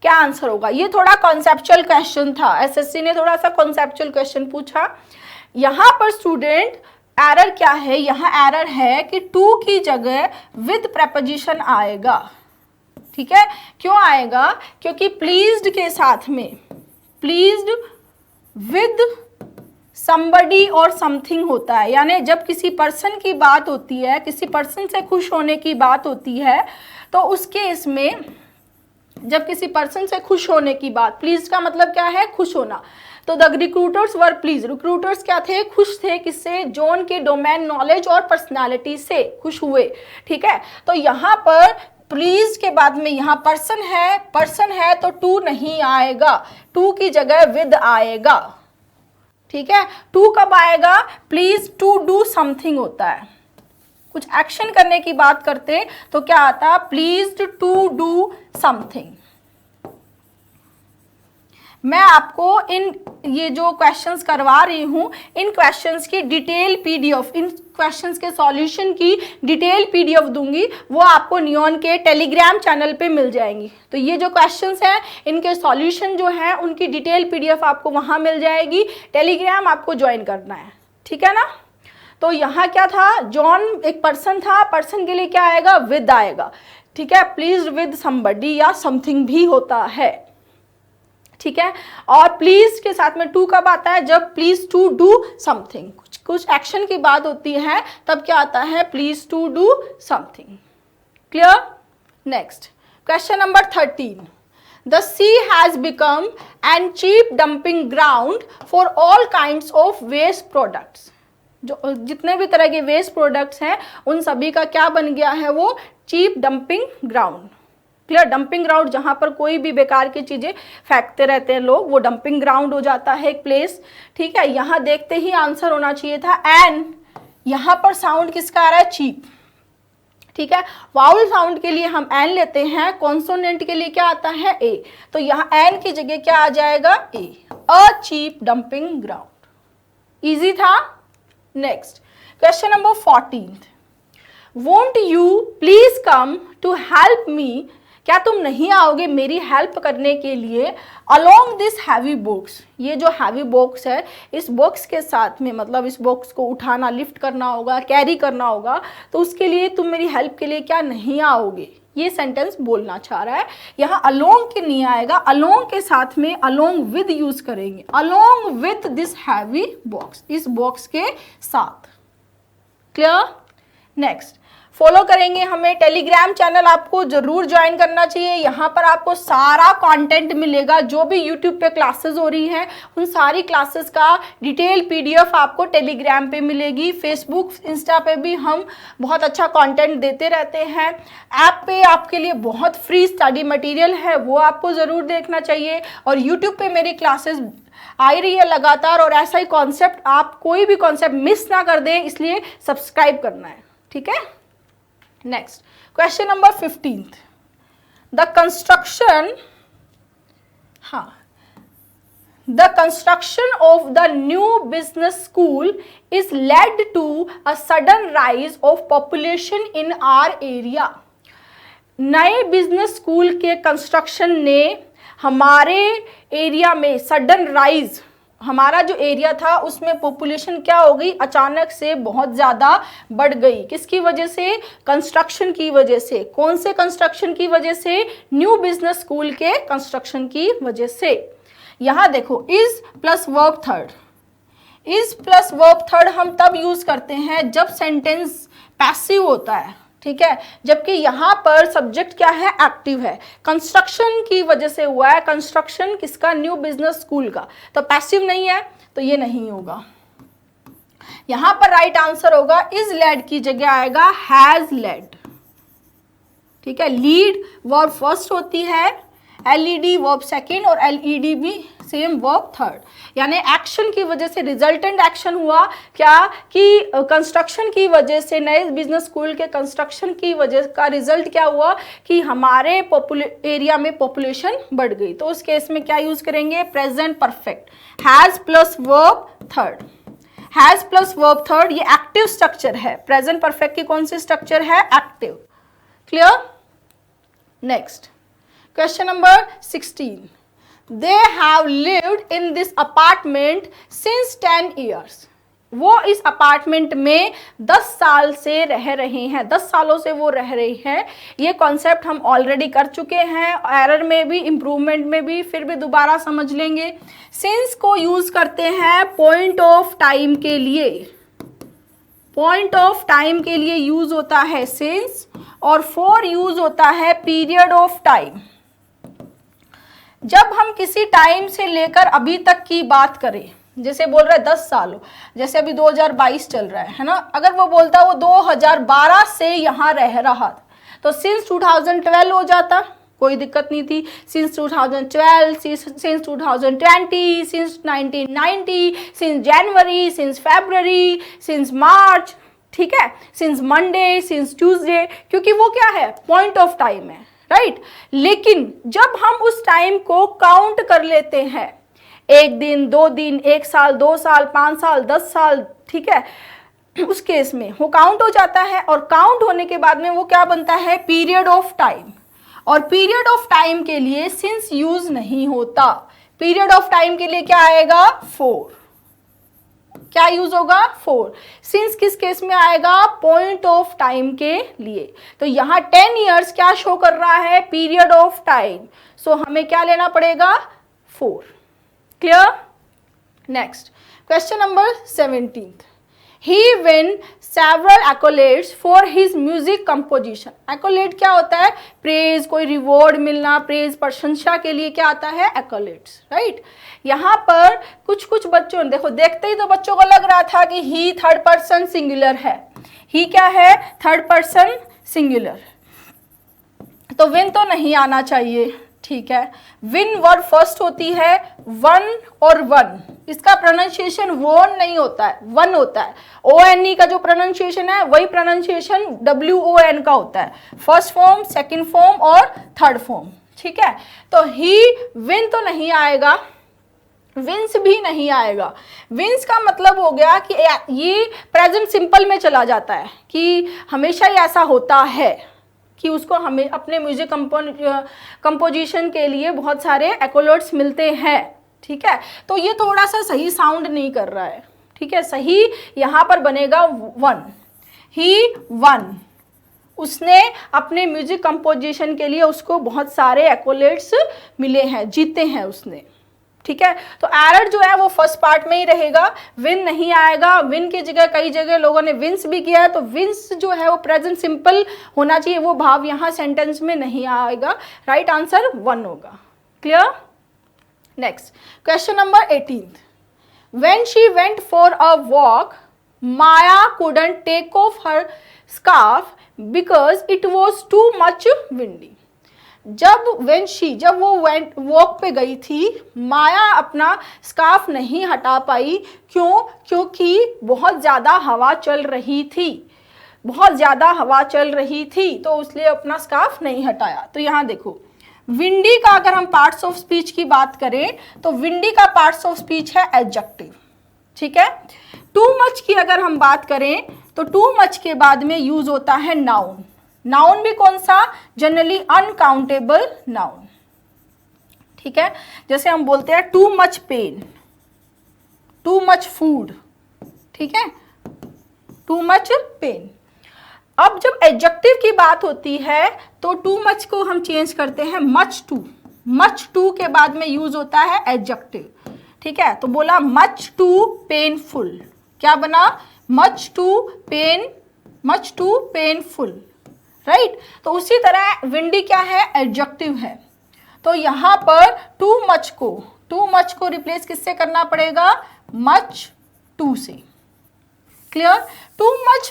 क्या आंसर होगा? ये थोड़ा कॉन्सेप्चुअल क्वेश्चन था, एसएससी ने थोड़ा सा कॉन्सेप्चुअल क्वेश्चन पूछा। यहाँ पर स्टूडेंट एरर क्या है, यहाँ एरर है कि टू की जगह विद प्रेपोजिशन आएगा। ठीक है, क्यों आएगा? क्योंकि प्लीज्ड के साथ में प्लीज्ड विद somebody और समथिंग होता है, यानी जब किसी पर्सन की बात होती है, किसी पर्सन से खुश होने की बात होती है, तो उसके इसमें जब किसी पर्सन से खुश होने की बात, प्लीज का मतलब क्या है, खुश होना। तो the recruiters were please, recruiters क्या थे, खुश थे, किससे, जॉन के डोमेन नॉलेज और पर्सनालिटी से खुश हुए। ठीक है, तो यहाँ पर प्लीज के बाद में यहाँ पर्सन है तो टू नहीं आएगा, टू की जगह विद आएगा। ठीक है, टू कब आएगा, प्लीज टू डू समथिंग होता है, कुछ एक्शन करने की बात करते तो क्या आता, प्लीज टू डू समथिंग। मैं आपको इन ये जो क्वेश्चंस करवा रही हूं, इन क्वेश्चंस की डिटेल पीडीएफ, इन क्वेश्चंस के सॉल्यूशन की डिटेल पीडीएफ दूंगी, वो आपको नियॉन के टेलीग्राम चैनल पे मिल जाएंगी। तो ये जो क्वेश्चंस हैं इनके सॉल्यूशन जो हैं उनकी डिटेल पीडीएफ आपको वहां मिल जाएगी, टेलीग्राम आपको ज्वाइन करना है। ठीक है ना। तो यहाँ क्या था, जॉन एक पर्सन था, पर्सन के लिए क्या आएगा, विद आएगा। ठीक है, प्लीज विद समबडी या समथिंग भी होता है। ठीक है, और प्लीज के साथ में टू कब आता है, जब प्लीज टू डू समथिंग, कुछ एक्शन की बात होती है तब क्या आता है, please to do something. Clear. Next question number 13। The sea has become an cheap dumping ground for all kinds of waste products. जो जितने भी तरह के वेस्ट प्रोडक्ट्स हैं उन सभी का क्या बन गया है, वो cheap dumping ground. Clear, dumping ground जहां पर कोई भी बेकार की चीजें फेंकते रहते हैं लोग, वो डंपिंग ग्राउंड हो जाता है एक प्लेस। ठीक है, यहां देखते ही आंसर होना चाहिए था एन, यहां पर साउंड किसका आ रहा है, चीप। ठीक है, वाउल साउंड के लिए हम एन लेते हैं, कॉन्सोनेंट के लिए क्या आता है, ए, तो यहाँ एन की जगह क्या आ जाएगा, a, a cheap dumping ground. Easy था। Next question number 14। Won't you please come to help me, क्या तुम नहीं आओगे मेरी हेल्प करने के लिए, अलोंग दिस हैवी बॉक्स। ये जो हैवी बॉक्स है, इस बॉक्स के साथ में, मतलब इस बॉक्स को उठाना, लिफ्ट करना होगा, कैरी करना होगा, तो उसके लिए तुम मेरी हेल्प के लिए क्या नहीं आओगे, ये सेंटेंस बोलना चाह रहा है। यहाँ अलोंग के नहीं आएगा, अलोंग के साथ में अलोंग विद यूज करेंगे, along with this heavy box, इस बॉक्स के साथ। क्लियर। नेक्स्ट फॉलो करेंगे हमें। टेलीग्राम चैनल आपको जरूर ज्वाइन करना चाहिए। यहाँ पर आपको सारा कंटेंट मिलेगा, जो भी यूट्यूब पे क्लासेस हो रही हैं उन सारी क्लासेस का डिटेल पीडीएफ आपको टेलीग्राम पे मिलेगी। फेसबुक इंस्टा पे भी हम बहुत अच्छा कंटेंट देते रहते हैं। ऐप पे आपके लिए बहुत फ्री स्टडी मटेरियल है, वो आपको ज़रूर देखना चाहिए। और यूट्यूब पे मेरी क्लासेस आ रही है लगातार, और ऐसा ही कॉन्सेप्ट, आप कोई भी कॉन्सेप्ट मिस ना कर दें, इसलिए सब्सक्राइब करना है, ठीक है। Next question number 15, the construction, the construction of the new business school is led to a sudden rise of population in our area। नए बिजनेस स्कूल के कंस्ट्रक्शन ने हमारे एरिया में सडन राइज, हमारा जो एरिया था उसमें पॉपुलेशन क्या हो गई, अचानक से बहुत ज़्यादा बढ़ गई। किसकी वजह से? कंस्ट्रक्शन की वजह से। कौन से कंस्ट्रक्शन की वजह से? न्यू बिजनेस स्कूल के कंस्ट्रक्शन की वजह से। यहाँ देखो, is plus verb third, is plus verb third हम तब यूज करते हैं जब सेंटेंस पैसिव होता है, ठीक है। जबकि यहाँ पर सब्जेक्ट क्या है? एक्टिव है। कंस्ट्रक्शन की वजह से हुआ है। कंस्ट्रक्शन किसका? न्यू बिजनेस स्कूल का। तो पैसिव नहीं है, तो ये नहीं होगा। यहाँ पर राइट आंसर होगा इज लेड की जगह आएगा हैज लेड, ठीक है। लीड वर्ब फर्स्ट होती है, एलईडी वर्ब सेकेंड, और एलईडी भी सेम वर्ब थर्ड। यानी एक्शन की वजह से रिजल्टेंट एक्शन हुआ क्या कि कंस्ट्रक्शन की वजह से, नए बिजनेस स्कूल के कंस्ट्रक्शन की वजह का रिजल्ट क्या हुआ कि हमारे एरिया में पॉपुलेशन बढ़ गई। तो उस केस में क्या यूज करेंगे? Present perfect, has plus verb third. Has plus verb third ये एक्टिव स्ट्रक्चर है। प्रेजेंट परफेक्ट की कौन सी स्ट्रक्चर है? Active. Clear? Next question number 16, they have lived in this apartment since 10 years। वो इस अपार्टमेंट में 10 साल से रह रहे हैं, 10 सालों से वो रह रही हैं। ये कॉन्सेप्ट हम ऑलरेडी कर चुके हैं, एरर में भी, इम्प्रूवमेंट में भी, फिर भी दोबारा समझ लेंगे। सिंस को यूज करते हैं पॉइंट ऑफ टाइम के लिए, पॉइंट ऑफ टाइम के लिए यूज होता है सिंस, और फॉर यूज होता है पीरियड ऑफ टाइम। जब हम किसी टाइम से लेकर अभी तक की बात करें, जैसे बोल रहा है 10 साल, जैसे अभी 2022 चल रहा है ना, अगर वो बोलता वो 2012 से यहाँ रह रहा था, तो सिंस 2012 हो जाता, कोई दिक्कत नहीं थी। Since 2012, since 2020, since 1990, since January, since February, since March, ठीक है, सिंस मंडे, सिंस ट्यूसडे, क्योंकि वो क्या है? पॉइंट ऑफ टाइम है, राइट। लेकिन जब हम उस टाइम को काउंट कर लेते हैं, 1 दिन, 2 दिन, 1 साल, 2 साल, 5 साल, 10 साल, ठीक है, उस केस में वो काउंट हो जाता है। और काउंट होने के बाद में वो क्या बनता है? Period of time. और पीरियड ऑफ टाइम के लिए सिंस यूज नहीं होता। पीरियड ऑफ टाइम के लिए क्या आएगा? फॉर। क्या यूज होगा? फॉर। सिंस किस केस में आएगा? पॉइंट ऑफ टाइम के लिए। तो यहाँ 10 इयर्स क्या शो कर रहा है? Period of time. सो हमें क्या लेना पड़ेगा? For. Clear? Next question number 17, He won several accolades for his music composition। accolade क्या होता है? प्रेज, कोई रिवॉर्ड मिलना, प्रेज, प्रशंसा के लिए क्या आता है? accolades, right. यहाँ पर कुछ कुछ बच्चों, देखो देखते ही तो बच्चों को लग रहा था कि ही थर्ड पर्सन सिंगुलर है। ही क्या है? Third person singular. तो विन तो नहीं आना चाहिए, ठीक है। विन वर्ड फर्स्ट होती है, वन और वन, इसका प्रोनाउंसिएशन वोन नहीं होता है, वन होता है। ONE का जो प्रोनाउंसिएशन है वही प्रोनाउंसिएशन WON का होता है। फर्स्ट फॉर्म, सेकंड फॉर्म और थर्ड फॉर्म, ठीक है। तो ही विन तो नहीं आएगा, विंस भी नहीं आएगा। विंस का मतलब हो गया कि ये प्रेजेंट सिंपल में चला जाता है, कि हमेशा ही ऐसा होता है कि उसको हमें अपने म्यूजिक कंपोजिशन के लिए बहुत सारे एक्कोलर्ड्स मिलते हैं, ठीक है। तो ये थोड़ा सा सही साउंड नहीं कर रहा है, ठीक है। सही यहाँ पर बनेगा वन। ही वन, उसने अपने म्यूजिक कंपोजिशन के लिए उसको बहुत सारे एक्कोलर्ड्स मिले हैं, जीते हैं उसने, ठीक है, तो एरर जो है वो फर्स्ट पार्ट में ही रहेगा, विन नहीं आएगा। विन की जगह कई जगह लोगों ने विंस भी किया है, तो विंस जो है वो प्रेजेंट सिंपल होना चाहिए, वो भाव यहाँ सेंटेंस में नहीं आएगा। राइट आंसर 1 होगा। Clear? Next question number 18, when she went for a walk Maya couldn't take off her scarf because it was too much windy. जब वो वॉक पे गई थी, माया अपना स्कार्फ नहीं हटा पाई। क्यों? क्योंकि बहुत ज़्यादा हवा चल रही थी, तो इसलिए अपना स्कार्फ नहीं हटाया। तो यहाँ देखो, विंडी का अगर हम पार्ट्स ऑफ स्पीच की बात करें तो विंडी का पार्ट्स ऑफ स्पीच है एडजेक्टिव। ठीक है, टू मच की अगर हम बात करें तो टू मच के बाद में यूज होता है नाउन। नाउन भी कौन सा? Generally uncountable noun. ठीक है, जैसे हम बोलते हैं too much pain, too much food. ठीक है, टू मच पेन। अब जब एडजेक्टिव की बात होती है तो टू मच को हम चेंज करते हैं मच टू। मच टू के बाद में यूज होता है एडजेक्टिव। ठीक है, तो बोला मच टू पेनफुल, क्या बना? Much to painful. राइट, तो उसी तरह विंडी क्या है? एडजेक्टिव है। तो यहां पर टू मच को रिप्लेस किससे करना पड़ेगा? मच टू से। क्लियर? टू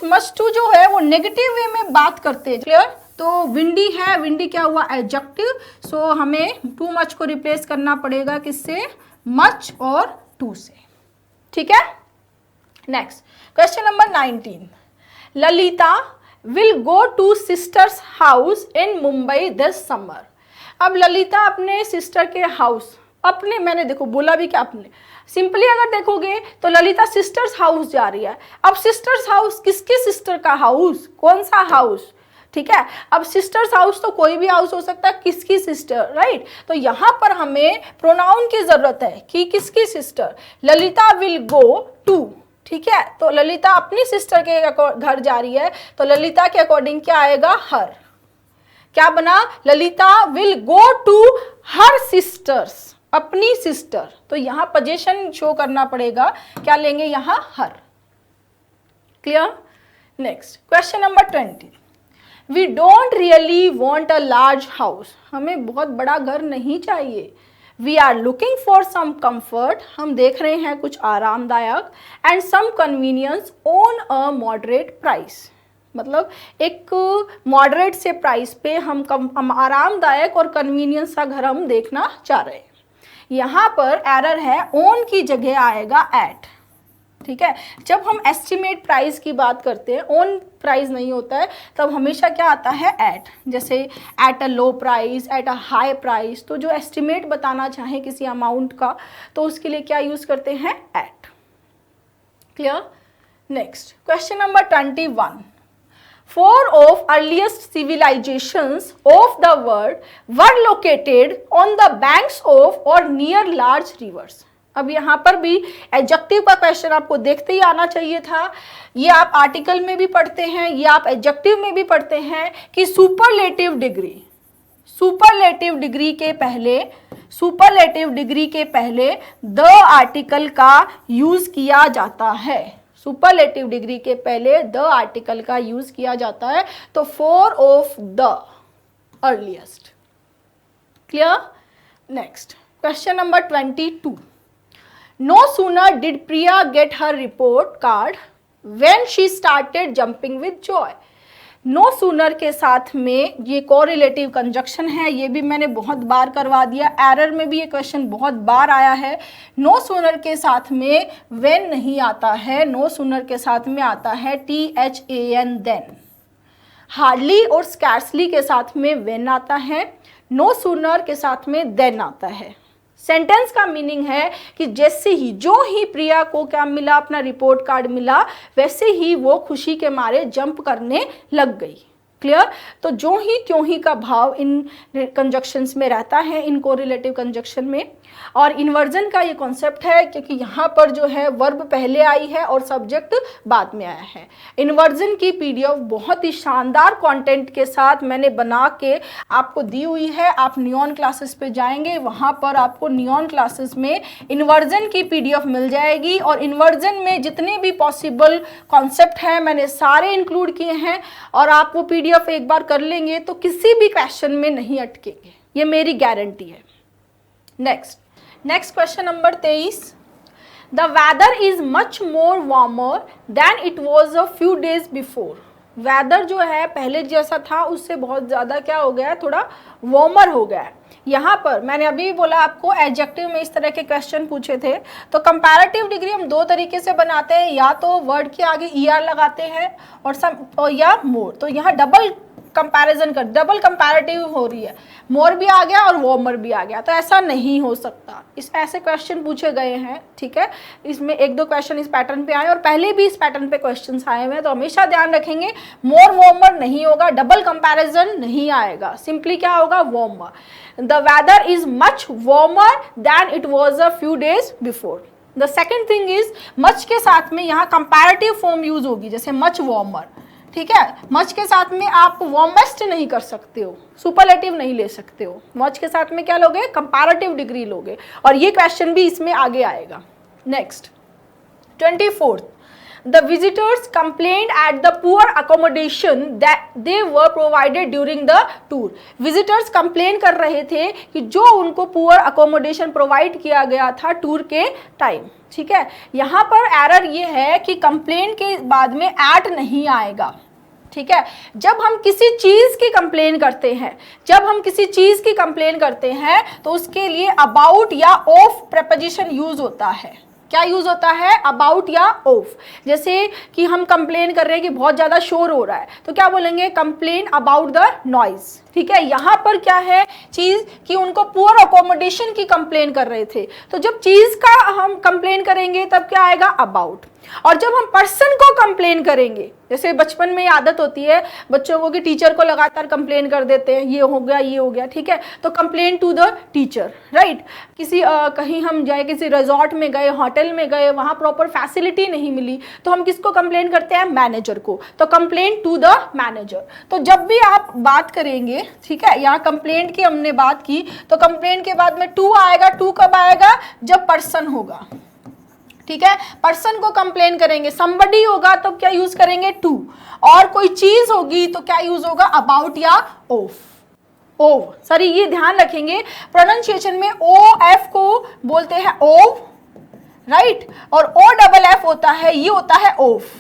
मच टू जो है वो नेगेटिव वे में बात करते हैं। क्लियर? तो विंडी है, विंडी क्या हुआ? एडजेक्टिव। सो हमें टू मच को रिप्लेस करना पड़ेगा किससे? मच और टू से। ठीक है, next question number 19, Lalita will go two sisters house in Mumbai this summer. अब ललिता अपने सिस्टर के हाउस, अपने, मैंने देखो बोला भी क्या अपने, सिंपली अगर देखोगे तो ललिता सिस्टर्स हाउस जा रही है। अब सिस्टर्स हाउस किसके सिस्टर का हाउस? कौन सा हाउस? ठीक है, अब सिस्टर्स हाउस तो कोई भी हाउस हो सकता है, किसकी सिस्टर? राइट, तो यहां पर हमें प्रोनाउन की जरूरत है कि किसकी sister. Lalita will go to, ठीक है, तो ललिता अपनी सिस्टर के घर जा रही है, तो ललिता के अकॉर्डिंग क्या आएगा? हर। क्या बना? Lalita will go to her sisters, अपनी सिस्टर। तो यहां पोजीशन शो करना पड़ेगा, क्या लेंगे यहां? Her. Clear? Next question number 20, we don't really want a large house. हमें बहुत बड़ा घर नहीं चाहिए। We are looking for some comfort, हम देख रहे हैं कुछ आरामदायक, and some convenience on a moderate price. मतलब एक मॉडरेट से प्राइस पे हम आरामदायक और कन्वीनियंस का घर हम देखना चाह रहे हैं। यहाँ पर एरर है, ऑन की जगह आएगा एट। ठीक है, जब हम एस्टिमेट प्राइस की बात करते हैं, ऑन प्राइस नहीं होता है, तब हमेशा क्या आता है? एट। जैसे at a low price, at a high price. तो जो एस्टिमेट बताना चाहे किसी अमाउंट का, तो उसके लिए क्या यूज करते हैं? At. Clear? Next question number 21, 4 of earliest civilizations of the world were located on the banks of or near large rivers। अब यहाँ पर भी एडजेक्टिव का क्वेश्चन आपको देखते ही आना चाहिए था। ये आप आर्टिकल में भी पढ़ते हैं, ये आप एडजेक्टिव में भी पढ़ते हैं कि सुपरलेटिव डिग्री के पहले द आर्टिकल का यूज किया जाता है। सुपरलेटिव डिग्री के पहले द आर्टिकल का यूज किया जाता है, तो 4 of the earliest. Clear? Next question number 22, no sooner did Priya get her report card when she started jumping with joy। no sooner के साथ में ये कोरिलेटिव कंजक्शन है, ये भी मैंने बहुत बार करवा दिया, एरर में भी ये क्वेश्चन बहुत बार आया है। no sooner के साथ में when नहीं आता है, no sooner के साथ में आता है THAN then। हार्डली और स्कैर्सली के साथ में when आता है, no sooner के साथ में then आता है। सेंटेंस का मीनिंग है कि जैसे ही, जो ही प्रिया को क्या मिला, अपना रिपोर्ट कार्ड मिला, वैसे ही वो खुशी के मारे जंप करने लग गई। क्लियर। तो जो ही त्यों ही का भाव इन कंजक्शंस में रहता है, इन कोरिलेटिव कंजक्शन में। और इन्वर्जन का ये कॉन्सेप्ट है क्योंकि यहाँ पर जो है वर्ब पहले आई है और सब्जेक्ट बाद में आया है। इन्वर्जन की पीडीएफ बहुत ही शानदार कंटेंट के साथ मैंने बना के आपको दी हुई है। आप नियॉन क्लासेस पे जाएंगे, वहाँ पर आपको नियॉन क्लासेस में इन्वर्जन की पीडीएफ मिल जाएगी और इन्वर्जन में जितने भी पॉसिबल कॉन्सेप्ट हैं मैंने सारे इंक्लूड किए हैं और आप वो पीडीएफ एक बार कर लेंगे तो किसी भी क्वेश्चन में नहीं अटकेंगे, ये मेरी गारंटी है। Next question number 23। The weather is much more warmer than it was a few days before. Weather जो है पहले जैसा था उससे बहुत ज़्यादा क्या हो गया है, थोड़ा वार्मर हो गया है। यहाँ पर मैंने अभी बोला आपको एडजेक्टिव में इस तरह के क्वेश्चन पूछे थे, तो कंपैरेटिव डिग्री हम दो तरीके से बनाते हैं, या तो वर्ड के आगे ER लगाते हैं और या मोर। तो यहाँ डबल कंपैरिजन कर, डबल कंपैरेटिव हो रही है, मोर भी आ गया और वार्मर भी आ गया, तो ऐसा नहीं हो सकता। इस ऐसे क्वेश्चन पूछे गए हैं, ठीक है। इसमें एक दो क्वेश्चन इस पैटर्न पे आए और पहले भी इस पैटर्न पे क्वेश्चंस आए हुए हैं, तो हमेशा ध्यान रखेंगे मोर वार्मर नहीं होगा, डबल कंपैरिजन नहीं आएगा, सिंपली क्या होगा, warmer. The weather is much warmer than it was a few days before. The second thing is much के साथ में यहाँ कंपैरेटिव फॉर्म यूज होगी, जैसे मच वार्मर, ठीक है। मच के साथ में आप वार्मेस्ट नहीं कर सकते हो, सुपरलेटिव नहीं ले सकते हो। मच के साथ में क्या लोगे, कंपैरेटिव डिग्री लोगे, और ये क्वेश्चन भी इसमें आगे आएगा। Next 24th, the visitors complained at the poor accommodation that they were provided during the tour. Visitors complain कर रहे थे कि जो उनको पुअर अकोमोडेशन प्रोवाइड किया गया था टूर के टाइम, ठीक है। यहाँ पर एरर ये है कि कंप्लेन के बाद में एट नहीं आएगा, ठीक है। जब हम किसी चीज की कंप्लेन करते हैं, तो उसके लिए अबाउट या ऑफ प्रेपोजिशन यूज होता है। क्या यूज होता है, अबाउट या ऑफ। जैसे कि हम कंप्लेन कर रहे हैं कि बहुत ज्यादा शोर हो रहा है, तो क्या बोलेंगे, कंप्लेन अबाउट द नॉइज, ठीक है। यहाँ पर क्या है चीज कि उनको पुअर अकोमोडेशन की कंप्लेन कर रहे थे, तो जब चीज का हम कंप्लेन करेंगे तब क्या आएगा, अबाउट। और जब हम पर्सन को कंप्लेन करेंगे, जैसे बचपन में आदत होती है बच्चों को कि टीचर को लगातार कंप्लेन कर देते हैं, ये हो गया, ठीक है, तो complain to the teacher, right. किसी कहीं हम जाए, किसी रिजॉर्ट में गए, होटल में गए, वहाँ प्रॉपर फैसिलिटी नहीं मिली, तो हम किसको कंप्लेन करते हैं, मैनेजर को, तो कंप्लेन टू द मैनेजर। तो जब भी आप बात करेंगे, ठीक है, यहाँ कंप्लेंट की हमने बात की, तो कंप्लेंट के बाद में टू आएगा। टू कब आएगा, जब पर्सन होगा, ठीक है। पर्सन को कंप्लेन करेंगे, somebody होगा तो क्या यूज करेंगे, टू। और कोई चीज होगी तो क्या यूज होगा, अबाउट या ऑफ। सॉरी, ये ध्यान रखेंगे, प्रोनाउंसिएशन में OF को बोलते हैं ओव, राइट, और OFF होता है, ये होता है ऑफ।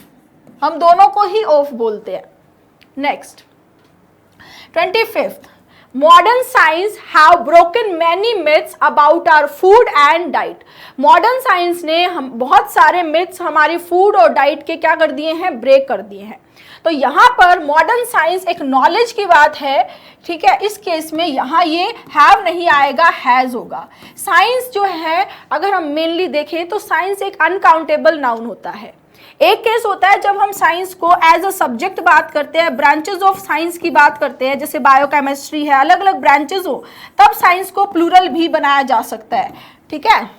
हम दोनों को ही ऑफ बोलते हैं। Next 25th, modern science have broken many myths about our food and diet। Modern science ने हम बहुत सारे मिथ्स हमारी फूड और डाइट के क्या कर दिए हैं, ब्रेक कर दिए हैं। तो यहाँ पर मॉडर्न साइंस एक नॉलेज की बात है, ठीक है। इस केस में यहाँ ये हैव नहीं आएगा, हैज होगा। साइंस जो है अगर हम मेनली देखें तो साइंस एक अनकाउंटेबल नाउन होता है। एक केस होता है जब हम साइंस को एज अ सब्जेक्ट बात करते हैं, ब्रांचेस ऑफ साइंस की बात करते हैं, जैसे बायोकेमिस्ट्री है, अलग अलग ब्रांचेस हो, तब साइंस को प्लूरल भी बनाया जा सकता है, ठीक है।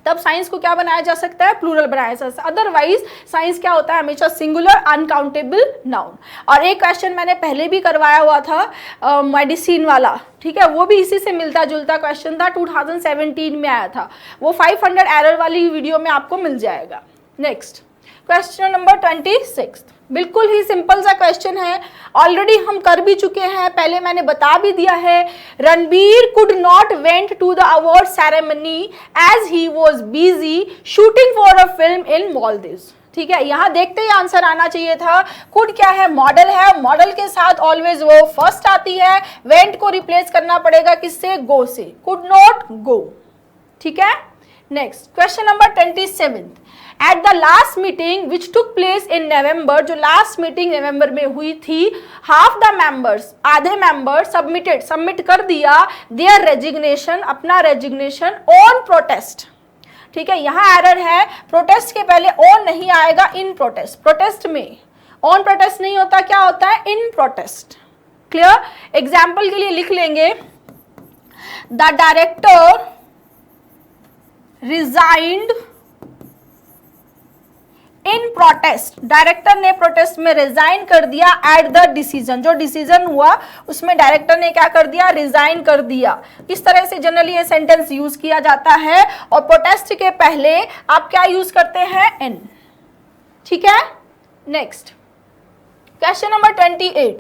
तब साइंस को क्या बनाया जा सकता है, प्लूरल बनाया जा सकता है। अदरवाइज साइंस क्या होता है, हमेशा सिंगुलर अनकाउंटेबल नाउन। और एक क्वेश्चन मैंने पहले भी करवाया हुआ था मेडिसिन वाला, ठीक है, वो भी इसी से मिलता जुलता क्वेश्चन था, 2017 में आया था, वो 500 एरर वाली वीडियो में आपको मिल जाएगा। नेक्स्ट क्वेश्चन नंबर 26, बिल्कुल ही सिंपल सा क्वेश्चन है, ऑलरेडी हम कर भी चुके हैं, पहले मैंने बता भी दिया है। Ranbir could not went to the award ceremony as he was busy shooting for a film in Maldives, ठीक है। यहाँ देखते ही आंसर आना चाहिए था। कुड क्या है, मॉडल है, मॉडल के साथ ऑलवेज वो फर्स्ट आती है, वेंट को रिप्लेस करना पड़ेगा किससे, गो से, कुड नॉट गो, ठीक है। Next question number 27, at the last meeting which took place in November, जो लास्ट मीटिंग नवंबर में हुई थी, हाफ द मेंबर्स, आधे मेंबर सबमिट कर दिया देयर रेजिग्नेशन, अपना रेजिग्नेशन ऑन प्रोटेस्ट, ठीक है। यहाँ एरर है, प्रोटेस्ट के पहले ऑन नहीं आएगा, इन प्रोटेस्ट, प्रोटेस्ट में ऑन प्रोटेस्ट नहीं होता, क्या होता है? इन प्रोटेस्ट। क्लियर? एग्जाम्पल के लिए लिख लेंगे, the director resigned in protest, director ने प्रोटेस्ट में रिजाइन कर दिया एट द डिसीजन, जो डिसीजन हुआ उसमें डायरेक्टर ने क्या कर दिया? रिजाइन कर दिया। इस तरह से जनरली ये सेंटेंस यूज किया जाता है, और प्रोटेस्ट के पहले आप क्या यूज करते हैं? इन। ठीक है, नेक्स्ट क्वेश्चन नंबर 28।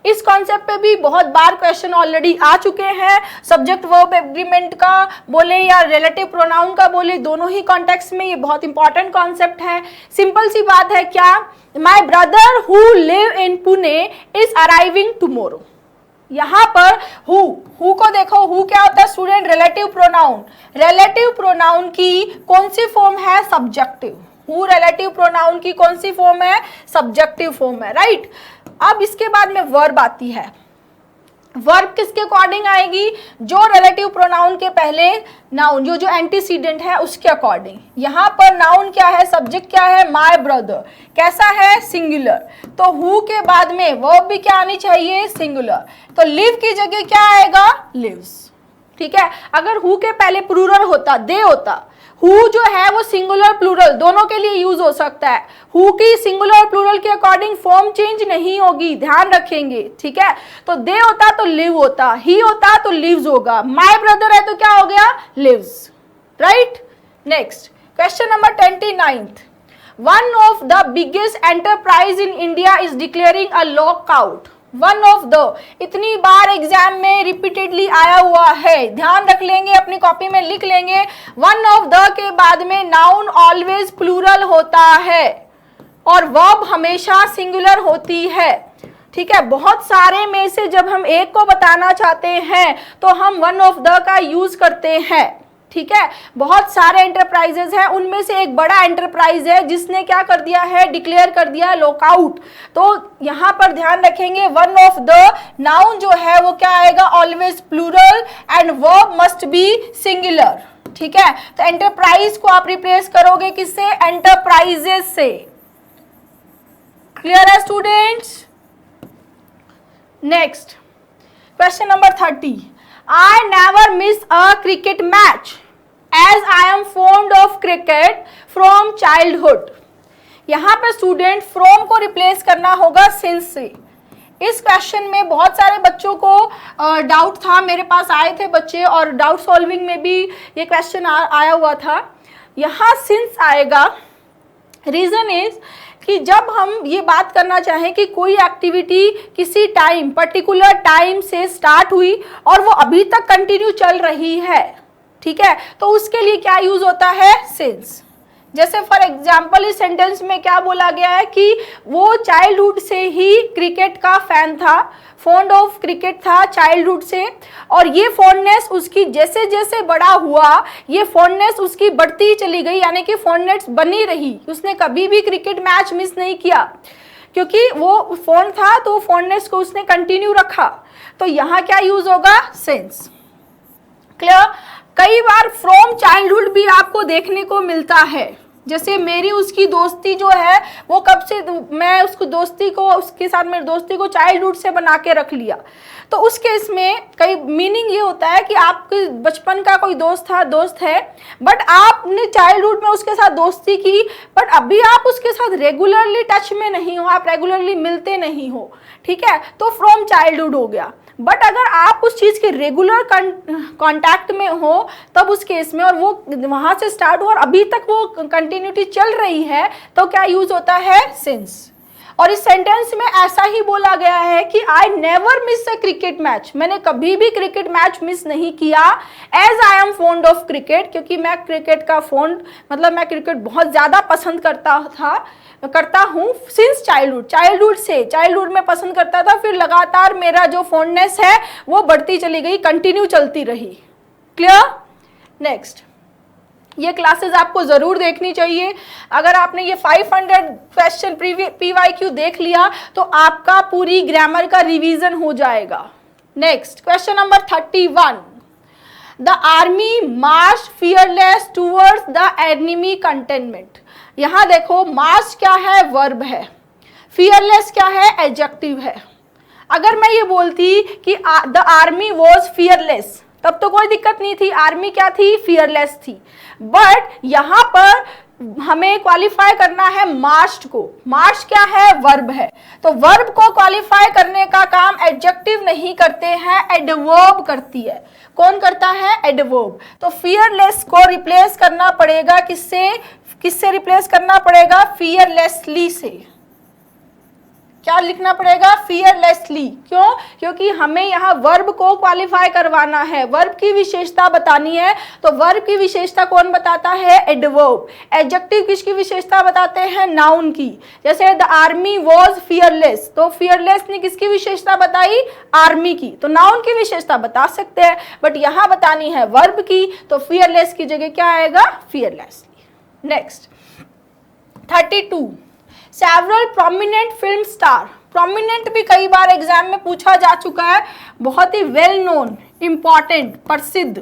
इस कॉन्सेप्ट पे भी बहुत बार क्वेश्चन ऑलरेडी आ चुके हैं। सब्जेक्ट वर्ब एग्रीमेंट का बोले या रिलेटिव प्रोनाउन का बोले, दोनों ही कॉन्टेक्स्ट में ये बहुत इंपॉर्टेंट कॉन्सेप्ट है। सिंपल सी बात है, क्या? My brother who live in Pune is arriving tomorrow. यहाँ पर हु को देखो, हु क्या होता है student? Relative pronoun. Relative pronoun की कौन सी फॉर्म है? सब्जेक्टिव। हु रिलेटिव प्रोनाउन की कौन सी फॉर्म है? सब्जेक्टिव फॉर्म है, राइट। अब इसके बाद में वर्ब आती है। वर्ब किसके अकॉर्डिंग आएगी? जो रिलेटिव प्रोनाउन के पहले नाउन, जो एंटीसीडेंट है उसके अकॉर्डिंग। यहाँ पर नाउन क्या है? सब्जेक्ट क्या है? My brother. कैसा है? सिंगुलर। तो हु के बाद में वर्ब भी क्या आनी चाहिए? सिंगुलर। तो लिव की जगह क्या आएगा? लिव्स। ठीक है, अगर हु के पहले प्लूरल होता, दे होता, हु जो है वो सिंगुलर प्लूरल दोनों के लिए यूज हो सकता है। हु की सिंगुलर और प्लूरल के अकॉर्डिंग फॉर्म चेंज नहीं होगी, ध्यान रखेंगे। ठीक है, तो दे होता तो लिव होता, ही होता तो लिव्स होगा, माय ब्रदर है तो क्या हो गया? Lives, right. Next question number 29। One of the biggest enterprise in India is declaring a lockout. One of the, इतनी बार एग्जाम में रिपीटेडली आया हुआ है, ध्यान रख लेंगे, अपनी कॉपी में लिख लेंगे। वन ऑफ द के बाद में नाउन ऑलवेज प्लूरल होता है और वर्ब हमेशा सिंगुलर होती है। ठीक है, बहुत सारे में से जब हम एक को बताना चाहते हैं तो हम वन ऑफ द का यूज करते हैं। ठीक है, बहुत सारे एंटरप्राइजेज हैं, उनमें से एक बड़ा एंटरप्राइज है जिसने क्या कर दिया है? डिक्लेयर कर दिया है लॉकआउट। तो यहां पर ध्यान रखेंगे, वन ऑफ द नाउन जो है वो क्या आएगा? Always plural and verb must be singular. ठीक है, तो एंटरप्राइज को आप रिप्लेस करोगे किससे? एंटरप्राइजेस से। क्लियर है students? Next question number 30। I never miss a cricket match as I am fond of cricket from childhood। यहाँ पे स्टूडेंट फ्रॉम को रिप्लेस करना होगा सिंस से। इस क्वेश्चन में बहुत सारे बच्चों को डाउट था, मेरे पास आए थे बच्चे और डाउट सॉल्विंग में भी ये क्वेश्चन आया हुआ था। यहाँ सिंस आएगा, रीजन इज कि जब हम ये बात करना चाहें कि कोई एक्टिविटी किसी टाइम, पर्टिकुलर टाइम से स्टार्ट हुई और वो अभी तक कंटिन्यू चल रही है, ठीक है, तो उसके लिए क्या यूज होता है? सिंस। जैसे फॉर एग्जाम्पल इस सेंटेंस में क्या बोला गया है कि वो चाइल्डहुड से ही क्रिकेट का फैन था, फॉन्ड ऑफ क्रिकेट था चाइल्डहुड से, और ये फॉन्डनेस उसकी जैसे जैसे बड़ा हुआ ये फॉन्डनेस उसकी बढ़ती चली गई, यानी कि फॉन्डनेस बनी रही। उसने कभी भी क्रिकेट मैच मिस नहीं किया क्योंकि वो फॉन्ड था, तो फॉन्डनेस को उसने कंटिन्यू रखा। तो यहाँ क्या यूज होगा? सिंस। क्लियर? कई बार फ्रॉम चाइल्डहुड भी आपको देखने को मिलता है। जैसे मेरी उसकी दोस्ती जो है वो कब से, मैं उसको दोस्ती को, उसके साथ मेरी दोस्ती को चाइल्डहुड से बना के रख लिया। तो उस केस में कई मीनिंग ये होता है कि आपके बचपन का कोई दोस्त था, दोस्त है, बट आपने चाइल्डहुड में उसके साथ दोस्ती की, बट अभी आप उसके साथ रेगुलरली टच में नहीं हो, आप रेगुलरली मिलते नहीं हो। ठीक है, तो फ्रॉम चाइल्डहुड हो गया। बट अगर आप उस चीज के रेगुलर कांटेक्ट में हो तब उस केस में, और वो वहां से स्टार्ट हुआ और अभी तक वो कंटिन्यूटी चल रही है, तो क्या यूज होता है? सिंस। और इस सेंटेंस में ऐसा ही बोला गया है कि I never miss a cricket match, मैंने कभी भी क्रिकेट मैच मिस नहीं किया, as I am fond of cricket, क्योंकि मैं क्रिकेट का फॉन्ड, मतलब मैं क्रिकेट बहुत ज्यादा पसंद करता हूँ सिंस चाइल्डहुड, चाइल्डहुड से, चाइल्डहुड में पसंद करता था, फिर लगातार मेरा जो फॉन्डनेस है वो बढ़ती चली गई, कंटिन्यू चलती रही। क्लियर? नेक्स्ट, ये क्लासेस आपको जरूर देखनी चाहिए। अगर आपने ये 500 क्वेश्चन PYQ देख लिया तो आपका पूरी ग्रामर का रिवीजन हो जाएगा। Next question number 31। The army March fearless towards the enemy containment. यहाँ देखो, मार्च क्या है? वर्ब है। फियरलेस क्या है? एडजेक्टिव है। अगर मैं ये बोलती कि द आर्मी वॉज फियरलेस, तब तो कोई दिक्कत नहीं थी, आर्मी क्या थी? फियरलेस थी। बट यहां पर हमें क्वालिफाई करना है मार्च्ड को। मार्च क्या है? वर्ब है। तो वर्ब को क्वालिफाई करने का काम एडजेक्टिव नहीं करते हैं, एडवर्ब करती है। कौन करता है? एडवर्ब। तो फियरलेस को रिप्लेस करना पड़ेगा किससे? किससे रिप्लेस करना पड़ेगा? फियरलेसली से। क्या लिखना पड़ेगा? फियरलेसली। क्यों? क्योंकि हमें यहाँ वर्ब को क्वालिफाई करवाना है, वर्ब की विशेषता बतानी है। तो वर्ब की विशेषता कौन बताता है? एडवर्ब। एडजेक्टिव किसकी विशेषता बताते हैं? नाउन की। जैसे द आर्मी वॉज फियरलेस, तो फियरलेस ने किसकी विशेषता बताई? आर्मी की। तो नाउन की विशेषता बता सकते हैं, बट यहाँ बतानी है वर्ब की, तो फियरलेस की जगह क्या आएगा? Fearlessly. Next 32, several prominent film star. Prominent भी कई बार एग्जाम में पूछा जा चुका है, बहुत ही वेल नोन, इंपॉर्टेंट, प्रसिद्ध,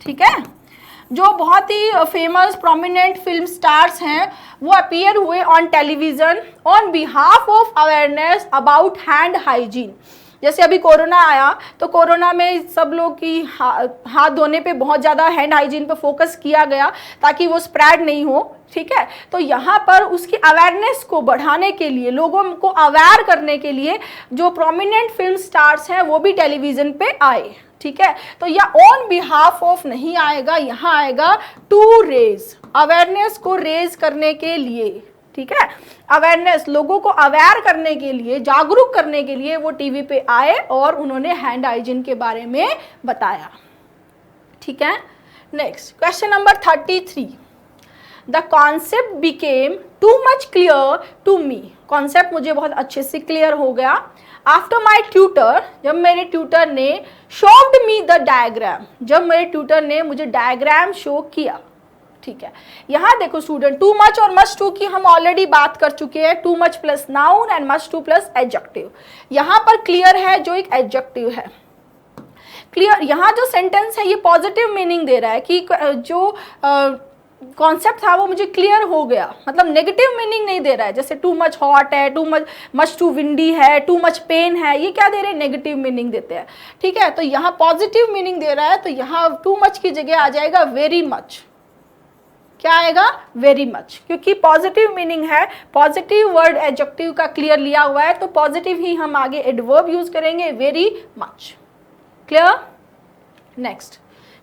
ठीक है, जो बहुत ही फेमस प्रोमिनेंट फिल्म स्टार्स हैं, वो अपीयर हुए on television on behalf of awareness about hand hygiene. जैसे अभी कोरोना आया, तो कोरोना में सब लोग की हाथ धोने पे बहुत ज़्यादा, हैंड हाइजीन पे फोकस किया गया ताकि वो स्प्रेड नहीं हो, ठीक है। तो यहाँ पर उसकी अवेयरनेस को बढ़ाने के लिए, लोगों को अवेयर करने के लिए जो प्रोमिनेंट फिल्म स्टार्स हैं वो भी टेलीविज़न पे आए, ठीक है। तो यह ऑन बिहाफ ऑफ नहीं आएगा, यहाँ आएगा टू रेज, अवेयरनेस को रेज करने के लिए, ठीक है। अवेयरनेस, लोगों को अवेयर करने के लिए, जागरूक करने के लिए वो टीवी पे आए और उन्होंने हैंड हाइजीन के बारे में बताया, ठीक है। Next question number 33, the concept became too much clear to me. Concept मुझे बहुत अच्छे से क्लियर हो गया आफ्टर माई ट्यूटर, जब मेरे ट्यूटर ने शोव्ड मी द डायग्राम, जब मेरे ट्यूटर ने मुझे डायग्राम शो किया, ठीक है। यहाँ देखो स्टूडेंट, टू मच और मच टू की हम ऑलरेडी बात कर चुके हैं, too much plus noun and much two plus adjective. यहाँ पर क्लियर है जो एक एडजेक्टिव है, क्लियर। यहाँ जो सेंटेंस है ये पॉजिटिव मीनिंग दे रहा है कि जो कॉन्सेप्ट था वो मुझे क्लियर हो गया, मतलब नेगेटिव मीनिंग नहीं दे रहा है। जैसे टू मच हॉट है, टू मच टू विंडी है, टू मच पेन है, ये क्या दे रहे हैं? नेगेटिव मीनिंग देते हैं, ठीक है। तो यहाँ पॉजिटिव मीनिंग दे रहा है, तो यहाँ टू मच की जगह आ जाएगा वेरी मच। क्या आएगा? वेरी मच, क्योंकि पॉजिटिव मीनिंग है, पॉजिटिव वर्ड एडजेक्टिव का क्लियर लिया हुआ है, तो पॉजिटिव ही हम आगे एडवर्ब यूज करेंगे, very much. Clear? Next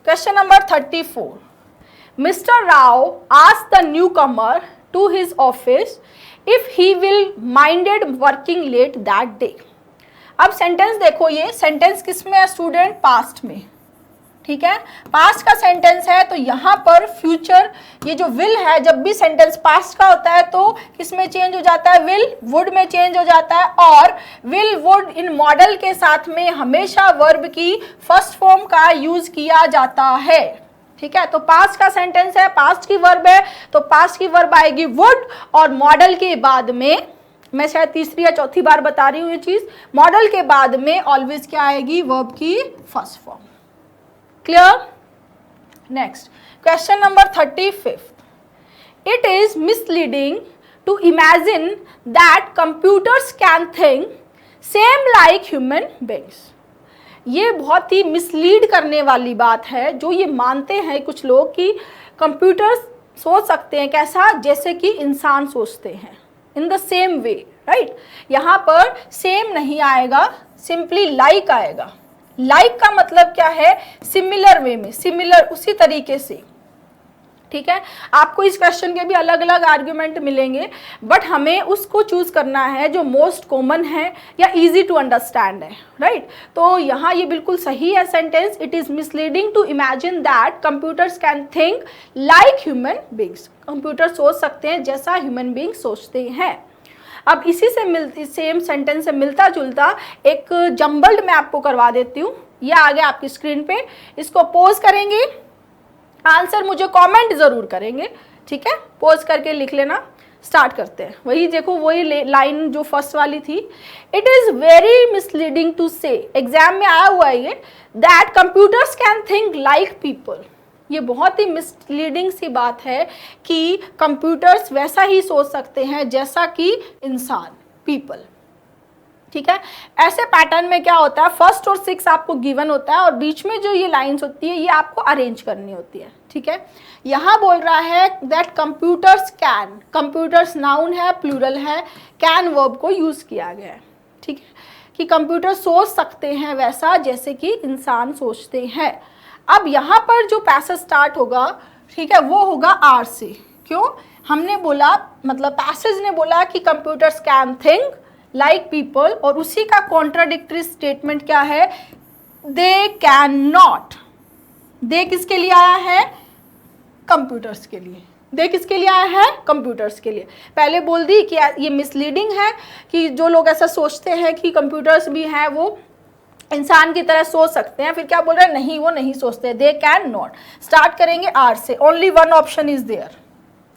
question number 34, mister Rao asked the newcomer to his office if he will minded working late that day. अब सेंटेंस देखो, ये सेंटेंस किस में है स्टूडेंट? पास्ट में, ठीक है। पास्ट का सेंटेंस है, तो यहाँ पर फ्यूचर, ये जो विल है, जब भी सेंटेंस पास्ट का होता है तो किस में चेंज हो जाता है? विल वुड में चेंज हो जाता है। और विल वुड इन मॉडल के साथ में हमेशा वर्ब की फर्स्ट फॉर्म का यूज किया जाता है, ठीक है। तो पास्ट का सेंटेंस है, पास्ट की वर्ब है, तो पास्ट की वर्ब आएगी वुड, और मॉडल के बाद में, मैं शायद तीसरी या चौथी बार बता रही हूँ ये चीज, मॉडल के बाद में ऑलवेज क्या आएगी? वर्ब की first form. Clear? Next question number 35, it is misleading to imagine that computers can think same like human beings. ये बहुत ही मिसलीड करने वाली बात है, जो ये मानते हैं कुछ लोग कि कंप्यूटर्स सोच सकते हैं कैसा? जैसे कि इंसान सोचते हैं, in the same way, right. यहाँ पर सेम नहीं आएगा, सिंपली लाइक आएगा। लाइक का मतलब क्या है? सिमिलर वे में, सिमिलर, उसी तरीके से, ठीक है। आपको इस क्वेश्चन के भी अलग अलग आर्ग्यूमेंट मिलेंगे, बट हमें उसको चूज करना है जो मोस्ट कॉमन है या इजी टू अंडरस्टैंड है, राइट। तो यहाँ ये बिल्कुल सही है sentence, it is misleading to imagine that computers can think like human beings. Computer सोच सकते हैं जैसा ह्यूमन बीइंग सोचते हैं। अब इसी से सेम सेंटेंस से मिलता जुलता एक जम्बल्ड मैं आपको करवा देती हूँ। ये आ गया आपकी स्क्रीन पे, इसको पोज करेंगे, आंसर मुझे कमेंट जरूर करेंगे, ठीक है। पोज करके लिख लेना। स्टार्ट करते हैं। वही देखो, वही लाइन जो फर्स्ट वाली थी, it is very misleading to say, exam में आया हुआ है ये, that computers can think like people. ये बहुत ही मिसलीडिंग सी बात है कि कंप्यूटर्स वैसा ही सोच सकते हैं जैसा कि इंसान, पीपल। ठीक है, ऐसे पैटर्न में क्या होता है, फर्स्ट और 6 आपको गिवन होता है और बीच में जो ये लाइंस होती है ये आपको अरेंज करनी होती है। ठीक है, यहाँ बोल रहा है that computers can, computers noun है, प्लूरल है, कैन वर्ब को यूज किया गया है। ठीक है, कि कंप्यूटर सोच सकते हैं वैसा जैसे कि इंसान सोचते हैं। अब यहाँ पर जो पैसेज स्टार्ट होगा, ठीक है, वो होगा आर से। क्यों? हमने बोला, मतलब पैसेज ने बोला कि computers can think like people, और उसी का कॉन्ट्राडिक्टरी स्टेटमेंट क्या है, दे कैन नॉट। दे किसके लिए आया है? कंप्यूटर्स के लिए। दे किसके लिए आया है? कंप्यूटर्स के लिए। पहले बोल दी कि ये मिसलीडिंग है कि जो लोग ऐसा सोचते हैं कि कंप्यूटर्स भी हैं वो इंसान की तरह सोच सकते हैं, फिर क्या बोल रहे हैं, नहीं वो नहीं सोचते, दे कैन नॉट। स्टार्ट करेंगे आर से, only one option is there,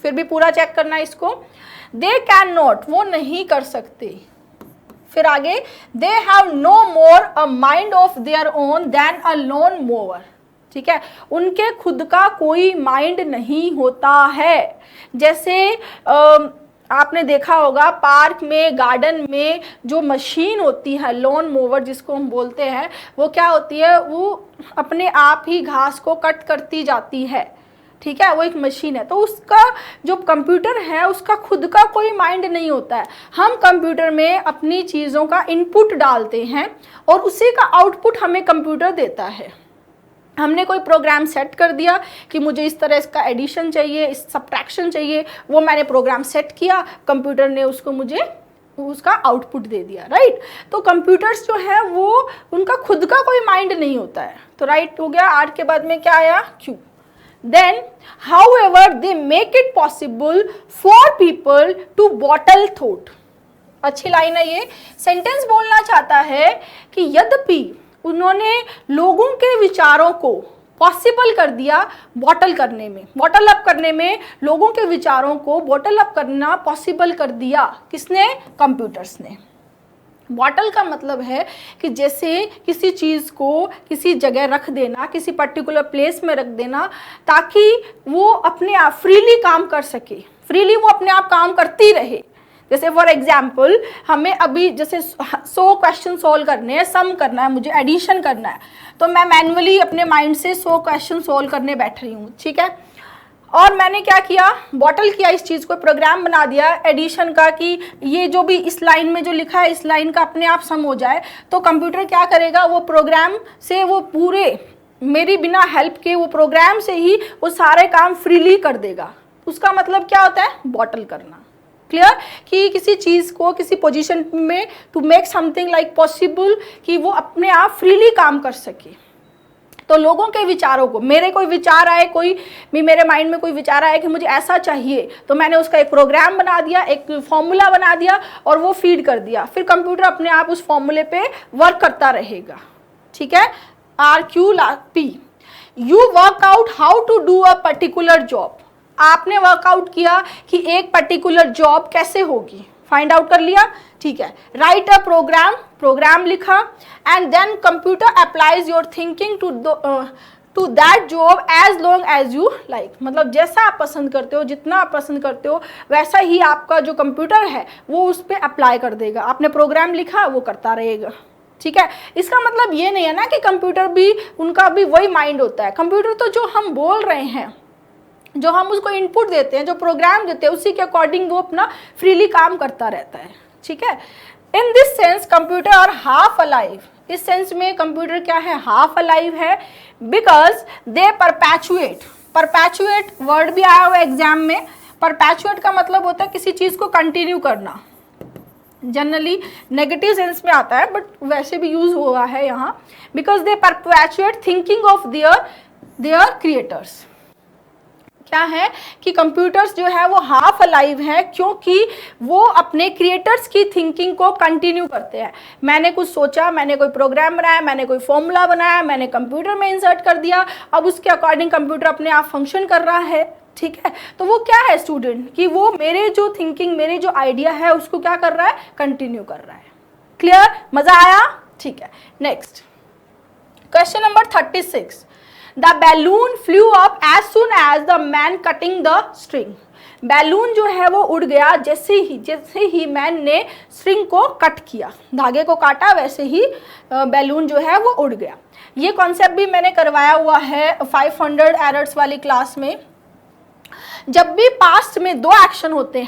फिर भी पूरा चेक करना है इसको। दे कैन नॉट, वो नहीं कर सकते। फिर आगे, they have no more a mind of their own than a lawnmower. ठीक है, उनके खुद का कोई माइंड नहीं होता है। जैसे आपने देखा होगा पार्क में, गार्डन में जो मशीन होती है लॉन मोवर जिसको हम बोलते हैं, वो क्या होती है, वो अपने आप ही घास को कट करती जाती है। ठीक है, वो एक मशीन है। तो उसका जो कंप्यूटर है उसका खुद का कोई माइंड नहीं होता है। हम कंप्यूटर में अपनी चीज़ों का इनपुट डालते हैं और उसी का आउटपुट हमें कंप्यूटर देता है। हमने कोई प्रोग्राम सेट कर दिया कि मुझे इस तरह इसका एडिशन चाहिए, इस सब्ट्रैक्शन चाहिए, वो मैंने प्रोग्राम सेट किया, कंप्यूटर ने उसको मुझे उसका आउटपुट दे दिया। राइट, तो कंप्यूटर्स जो है वो उनका खुद का कोई माइंड नहीं होता है। तो राइट हो गया। आर के बाद में क्या आया? Q. Then, however, they make it possible for people to bottle thought. अच्छी लाइन है ये। सेंटेंस बोलना चाहता है कि यद्यपि उन्होंने लोगों के विचारों को पॉसिबल कर दिया बॉटल करने में, बॉटल अप करने में, लोगों के विचारों को बॉटल अप करना पॉसिबल कर दिया। किसने? कंप्यूटर्स ने। बॉटल का मतलब है कि जैसे किसी चीज़ को किसी जगह रख देना, किसी पर्टिकुलर प्लेस में रख देना, ताकि वो अपने आप फ्रीली काम कर सके, फ्रीली वो अपने आप काम करती रहे। जैसे फॉर एग्जाम्पल हमें अभी जैसे 100 क्वेश्चन सॉल्व करने हैं, सम करना है, मुझे एडिशन करना है, तो मैं मैन्युअली अपने माइंड से 100 क्वेश्चन सॉल्व करने बैठ रही हूँ। ठीक है, और मैंने क्या किया, बॉटल किया इस चीज़ को, प्रोग्राम बना दिया एडिशन का कि ये जो भी इस लाइन में जो लिखा है इस लाइन का अपने आप सम हो जाए। तो कंप्यूटर क्या करेगा, वो प्रोग्राम से वो पूरे मेरी बिना हेल्प के वो प्रोग्राम से ही वो सारे काम फ्रीली कर देगा। उसका मतलब क्या होता है? बॉटल करना। क्लियर? कि किसी चीज़ को किसी पोजीशन में to make something like possible कि वो अपने आप फ्रीली काम कर सके। तो लोगों के विचारों को, मेरे कोई विचार आए, कोई भी मेरे माइंड में कोई विचार आए कि मुझे ऐसा चाहिए, तो मैंने उसका एक प्रोग्राम बना दिया, एक फॉर्मूला बना दिया और वो फीड कर दिया, फिर कंप्यूटर अपने आप उस फॉर्मूले पे वर्क करता रहेगा। ठीक है, R Q P. You work out how to do a particular job. आपने वर्कआउट किया कि एक पर्टिकुलर जॉब कैसे होगी, फाइंड आउट कर लिया। ठीक है, राइट अ प्रोग्राम, प्रोग्राम लिखा, and then computer applies your thinking to that job as long as you like. मतलब जैसा आप पसंद करते हो, जितना आप पसंद करते हो, वैसा ही आपका जो कंप्यूटर है वो उस पर अप्लाई कर देगा। आपने प्रोग्राम लिखा, वो करता रहेगा। ठीक है, इसका मतलब ये नहीं है ना कि कंप्यूटर भी, उनका भी वही माइंड होता है। कंप्यूटर तो जो हम बोल रहे हैं, जो हम उसको इनपुट देते हैं, जो प्रोग्राम देते हैं, उसी के अकॉर्डिंग वो अपना फ्रीली काम करता रहता है। ठीक है, in this sense computer are half alive. इस सेंस में कंप्यूटर क्या है? हाफ अलाइव है, because they perpetuate. Perpetuate word भी आया हुआ एग्जाम में। परपैचुएट का मतलब होता है किसी चीज़ को कंटिन्यू करना। जनरली नेगेटिव सेंस में आता है, बट वैसे भी यूज हुआ है यहाँ। Because they perpetuate thinking of their creators. क्या है कि कंप्यूटर्स जो है वो हाफ अलाइव है, क्योंकि वो अपने क्रिएटर्स की थिंकिंग को कंटिन्यू करते हैं। मैंने कुछ सोचा, मैंने कोई प्रोग्राम बनाया, मैंने कोई फॉर्मूला बनाया, मैंने कंप्यूटर में इंसर्ट कर दिया, अब उसके अकॉर्डिंग कंप्यूटर अपने आप फंक्शन कर रहा है। ठीक है, तो वो क्या है स्टूडेंट, कि वो मेरे जो थिंकिंग, मेरे जो आइडिया है उसको क्या कर रहा है? कंटिन्यू कर रहा है। क्लियर? मजा आया? ठीक है, next question number 36। The balloon flew up as soon as the man cutting the string. Balloon जो है वो उड़ गया जैसे ही मैन ने स्ट्रिंग को कट किया, धागे को काटा, वैसे ही बैलून जो है वो उड़ गया। ये कॉन्सेप्ट भी मैंने करवाया हुआ है 500 एरर्स वाली क्लास में। जब भी पास्ट में दो एक्शन होते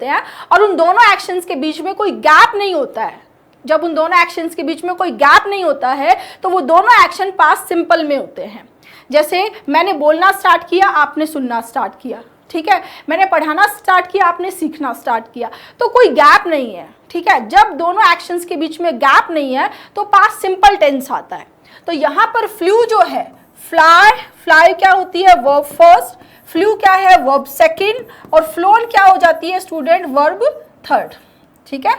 हैं और उन दोनों एक्शंस के बीच में कोई गैप नहीं होता है, जब उन दोनों एक्शंस के बीच में कोई गैप नहीं होता है तो वो दोनों एक्शन पास्ट सिंपल में होते हैं। जैसे मैंने बोलना स्टार्ट किया, आपने सुनना स्टार्ट किया, ठीक है, मैंने पढ़ाना स्टार्ट किया, आपने सीखना स्टार्ट किया, तो कोई गैप नहीं है, ठीक है। जब दोनों एक्शंस के बीच में गैप नहीं है तो पास्ट सिंपल टेंस आता है। तो यहाँ पर फ्लू जो है, फ्लाई क्या होती है, वर्ब फर्स्ट, फ्लू क्या है, वर्ब सेकंड, और फ्लोन क्या हो जाती है स्टूडेंट, वर्ब थर्ड, ठीक है।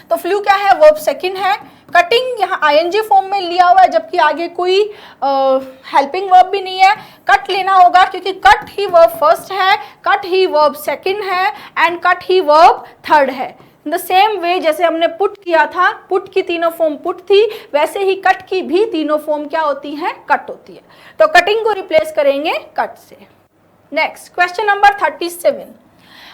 तो फ्लू क्या है, वर्ब सेकंड है। कटिंग यहाँ आईएनजी फॉर्म में लिया हुआ है, जबकि आगे कोई हेल्पिंग वर्ब भी नहीं है। कट लेना होगा क्योंकि कट ही वर्ब फर्स्ट है, कट ही वर्ब सेकंड है एंड कट ही वर्ब थर्ड है। इन द सेम वे जैसे हमने पुट किया था, पुट की तीनों फॉर्म पुट थी, वैसे ही कट की भी तीनों फॉर्म क्या होती है, कट होती है। तो कटिंग को रिप्लेस करेंगे कट से। Next question number 37।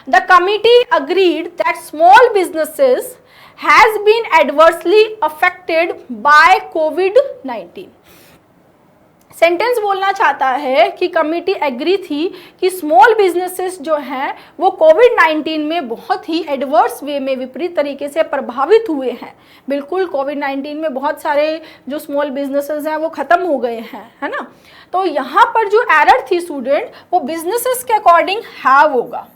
The committee agreed that small businesses has been adversely affected by COVID-19। Sentence बोलना चाहता है कि कमिटी एग्री थी कि स्मॉल बिजनेसेस जो हैं वो कोविड-19 में बहुत ही एडवर्स वे में, विपरीत तरीके से प्रभावित हुए हैं। बिल्कुल कोविड-19 में बहुत सारे जो स्मॉल बिजनेसेस हैं वो ख़त्म हो गए हैं, है ना। तो यहाँ पर जो एरर थी स्टूडेंट, वो बिजनेसेस के अकॉर्डिंग हैव होगा।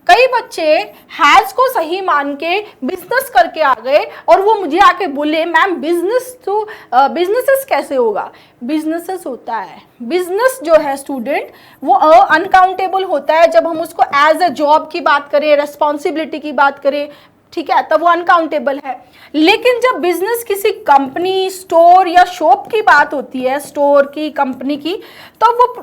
कई बच्चे हैज को सही मान के बिजनेस करके आ गए और वो मुझे आके बोले मैम बिजनेसेस कैसे होगा। बिजनेसेस होता है, बिजनेस जो है स्टूडेंट वो अनकाउंटेबल होता है जब हम उसको एज अ जॉब की बात करें, रेस्पॉन्सिबिलिटी की बात करें, ठीक है, तब वो अनकाउंटेबल है। लेकिन जब बिजनेस किसी कंपनी, स्टोर या शॉप की बात होती है, स्टोर की, कंपनी की, तो वो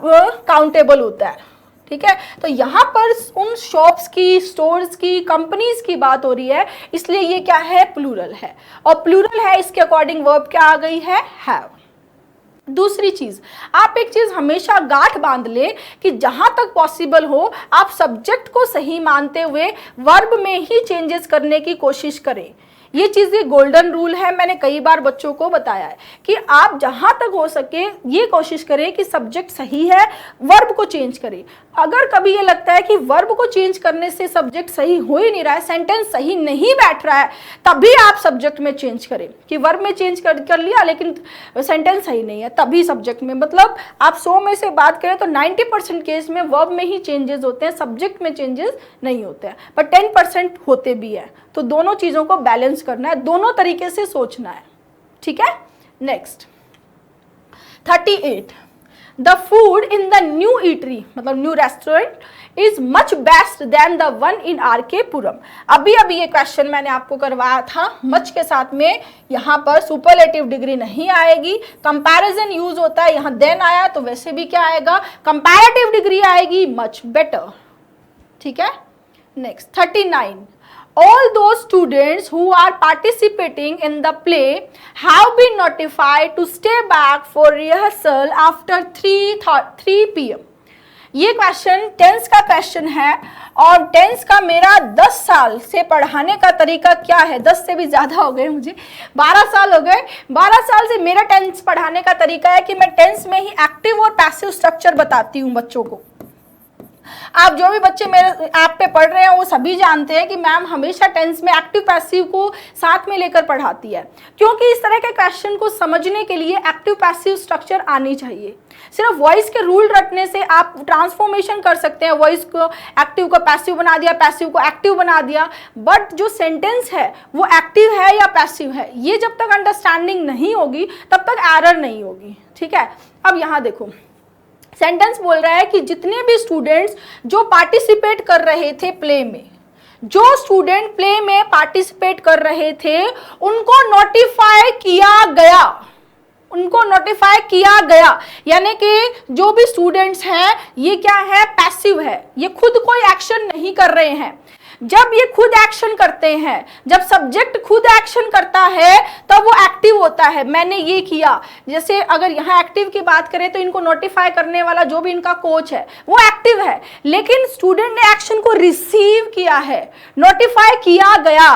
काउंटेबल होता है, ठीक है। तो यहाँ पर उन शॉप्स की, स्टोर्स की, कंपनीज की बात हो रही है, इसलिए ये क्या है, प्लूरल है। और प्लूरल है, इसके अकॉर्डिंग वर्ब क्या आ गई है, हैव। दूसरी चीज, आप एक चीज हमेशा गांठ बांध ले कि जहां तक पॉसिबल हो आप सब्जेक्ट को सही मानते हुए वर्ब में ही चेंजेस करने की कोशिश करें। ये चीज़, ये गोल्डन रूल है, मैंने कई बार बच्चों को बताया है कि आप जहां तक हो सके ये कोशिश करें कि सब्जेक्ट सही है, वर्ब को चेंज करें। अगर कभी ये लगता है कि वर्ब को चेंज करने से सब्जेक्ट सही हो ही नहीं रहा है, सेंटेंस सही नहीं बैठ रहा है, तभी आप सब्जेक्ट में चेंज करें। कि वर्ब में चेंज कर लिया लेकिन सेंटेंस सही नहीं है, तभी सब्जेक्ट में, मतलब आप 100 में से बात करें तो 90% केस में वर्ब में ही चेंजेस होते हैं, सब्जेक्ट में चेंजेस नहीं होते हैं, पर 10% होते भी है। तो दोनों चीज़ों को बैलेंस करना है, दोनों तरीके से सोचना है, ठीक है। Next 38। The food in the new eatery, मतलब new restaurant, is much best than the one in RK Puram. अभी ये क्वेश्चन मैंने आपको करवाया था, मच के साथ में यहाँ पर सुपरलेटिव डिग्री नहीं आएगी, कंपैरिजन यूज होता है, यहाँ देन आया तो वैसे भी क्या आएगा, कंपैरेटिव डिग्री आएगी, मच बेटर, ठीक है। Next 39। All those students who are participating in the play have been notified to stay back for rehearsal after 3 PM। ये क्वेश्चन टेंस का क्वेश्चन है और टेंस का मेरा 10 साल से पढ़ाने का तरीका क्या है, 10 से भी ज़्यादा हो गए, मुझे 12 साल हो गए। 12 साल से मेरा टेंस पढ़ाने का तरीका है कि मैं टेंस में ही एक्टिव और पैसिव स्ट्रक्चर बताती हूँ बच्चों को। आप जो भी बच्चे मेरे ऐप पे पढ़ रहे हैं वो सभी जानते हैं कि मैम हमेशा टेंस में एक्टिव पैसिव को साथ में लेकर पढ़ाती है, क्योंकि इस तरह के क्वेश्चन को समझने के लिए एक्टिव पैसिव स्ट्रक्चर आनी चाहिए। सिर्फ वॉइस के रूल रटने से आप ट्रांसफॉर्मेशन कर सकते हैं, वॉइस को एक्टिव को पैसिव बना दिया, पैसिव को एक्टिव बना दिया, बट जो सेंटेंस है वो एक्टिव है या पैसिव है, ये जब तक अंडरस्टैंडिंग नहीं होगी तब तक एरर नहीं होगी, ठीक है। अब यहाँ देखो, सेंटेंस बोल रहा है कि जितने भी स्टूडेंट्स जो पार्टिसिपेट कर रहे थे प्ले में, जो स्टूडेंट प्ले में पार्टिसिपेट कर रहे थे उनको नोटिफाई किया गया, उनको नोटिफाई किया गया, यानी कि जो भी स्टूडेंट्स हैं ये क्या है, पैसिव है, ये खुद कोई एक्शन नहीं कर रहे हैं। जब ये खुद एक्शन करते हैं, जब सब्जेक्ट खुद एक्शन करता है तब वो एक्टिव होता है। मैंने ये किया, जैसे अगर यहाँ एक्टिव की बात करें तो इनको नोटिफाई करने वाला जो भी इनका कोच है वो एक्टिव है, लेकिन स्टूडेंट ने एक्शन को रिसीव किया है, नोटिफाई किया गया।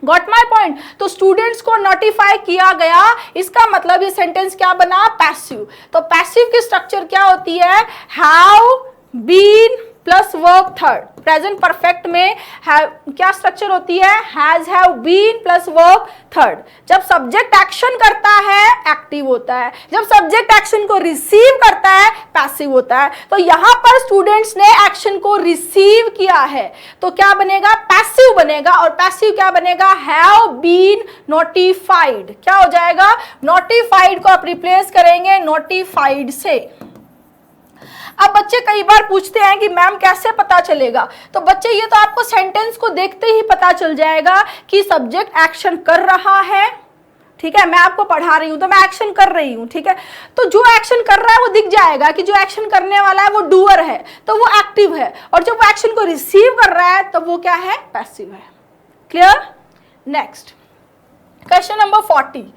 Got my point? तो स्टूडेंट्स को नोटिफाई किया गया, इसका मतलब ये सेंटेंस क्या बना? पैसिव। तो पैसिव की स्ट्रक्चर क्या होती है? Have been plus verb third. Present perfect में क्या स्ट्रक्चर होती है? Has, have, been plus verb third. जब सब्जेक्ट एक्शन करता है एक्टिव होता है, जब सब्जेक्ट एक्शन को रिसीव करता है पैसिव होता है। तो यहां पर स्टूडेंट्स ने एक्शन को रिसीव किया है तो क्या बनेगा? पैसिव बनेगा। और पैसिव क्या बनेगा? Have been notified. क्या हो जाएगा? नोटिफाइड को आप रिप्लेस करेंगे नोटिफाइड से। अब बच्चे कई बार पूछते हैं कि मैम कैसे पता चलेगा? तो बच्चे ये तो आपको सेंटेंस को देखते ही पता चल जाएगा कि सब्जेक्ट एक्शन कर रहा है, ठीक है। मैं आपको पढ़ा रही हूं तो मैं एक्शन कर रही हूं, ठीक है। तो जो एक्शन कर रहा है वो दिख जाएगा कि जो एक्शन करने वाला है वो डूअर है, तो वो एक्टिव है। और जब वो एक्शन को रिसीव कर रहा है तो वो क्या है? पैसिव है। Clear? Next question number 40।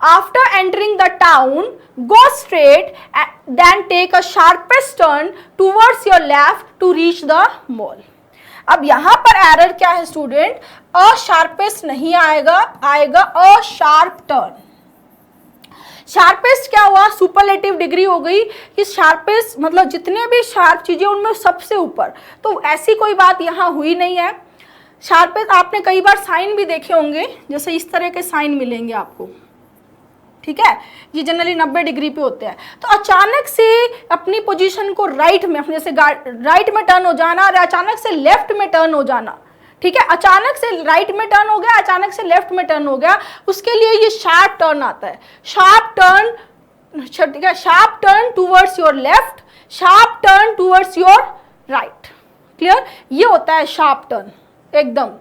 After entering the town, go straight and then take a sharpest turn towards your left to reach the mall. अब यहां पर एरर क्या है स्टूडेंट? अ शार्पेस्ट नहीं आएगा, आएगा अ शार्प टर्न। शार्पेस्ट क्या हुआ? सुपरलेटिव डिग्री हो गई कि शार्पेस्ट मतलब जितने भी शार्प चीजें उनमें सबसे ऊपर। तो ऐसी कोई बात यहां हुई नहीं है। शार्पेस्ट आपने कई बार साइन भी देखे होंगे, जैसे इस तरह के साइन मिलेंगे आपको, ठीक है। ये जनरली 90 डिग्री पे होते हैं। तो अचानक से अपनी पोजीशन को राइट में, जैसे राइट में टर्न हो जाना और अचानक से लेफ्ट में टर्न हो जाना, ठीक है। अचानक से राइट में टर्न हो गया, अचानक से लेफ्ट में टर्न हो गया, उसके लिए ये शार्प टर्न आता है। शार्प टर्न, ठीक है, sharp turn towards your left, sharp turn towards your right. Clear? ये होता है शार्प टर्न, एकदम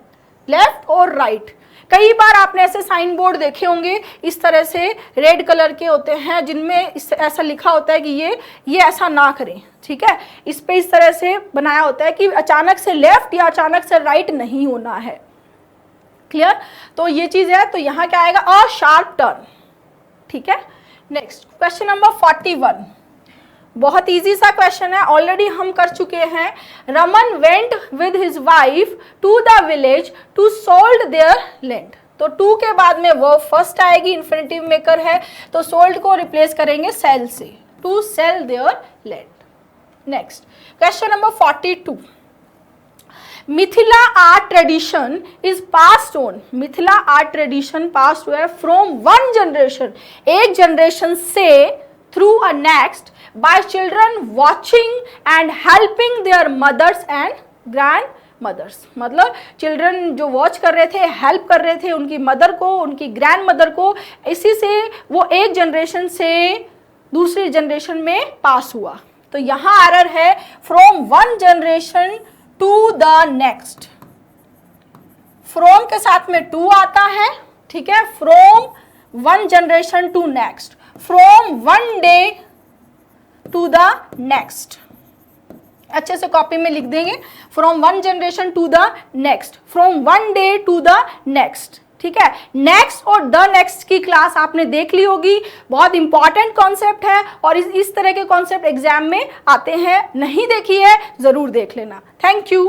लेफ्ट और राइट। कई बार आपने ऐसे साइन बोर्ड देखे होंगे, इस तरह से रेड कलर के होते हैं जिनमें ऐसा लिखा होता है कि ये ऐसा ना करें, ठीक है। इस पे इस तरह से बनाया होता है कि अचानक से लेफ्ट या अचानक से राइट नहीं होना है। क्लियर? तो ये चीज है। तो यहाँ क्या आएगा? अ शार्प टर्न, ठीक है। Next question number 41। बहुत इजी सा क्वेश्चन है, ऑलरेडी हम कर चुके हैं। Raman went with his wife to the village to sold their land. तो टू के बाद में वर्ब फर्स्ट आएगी, इन्फिनिटिव मेकर है, तो सोल्ड को रिप्लेस करेंगे सेल से, to sell their land. Next question number 42। Mithila art tradition is passed on. Mithila art tradition passed हुआ है फ्रॉम वन जनरेशन, एक जनरेशन से, through a next, by children watching and helping their mothers and grandmothers। मतलब children जो watch कर रहे थे, help कर रहे थे उनकी मदर को, उनकी ग्रैंड मदर को, इसी से वो एक जनरेशन से दूसरी जनरेशन में पास हुआ। तो यहाँ एरर है from one generation to the next. From के साथ में टू आता है, ठीक है। From one generation to next, from one day to the next. अच्छे से कॉपी में लिख देंगे, from one generation to the next, from one day to the next, ठीक है। नेक्स्ट और द नेक्स्ट की क्लास आपने देख ली होगी, बहुत इंपॉर्टेंट कॉन्सेप्ट है और इस तरह के कॉन्सेप्ट एग्जाम में आते हैं। नहीं देखी है जरूर देख लेना। Thank you.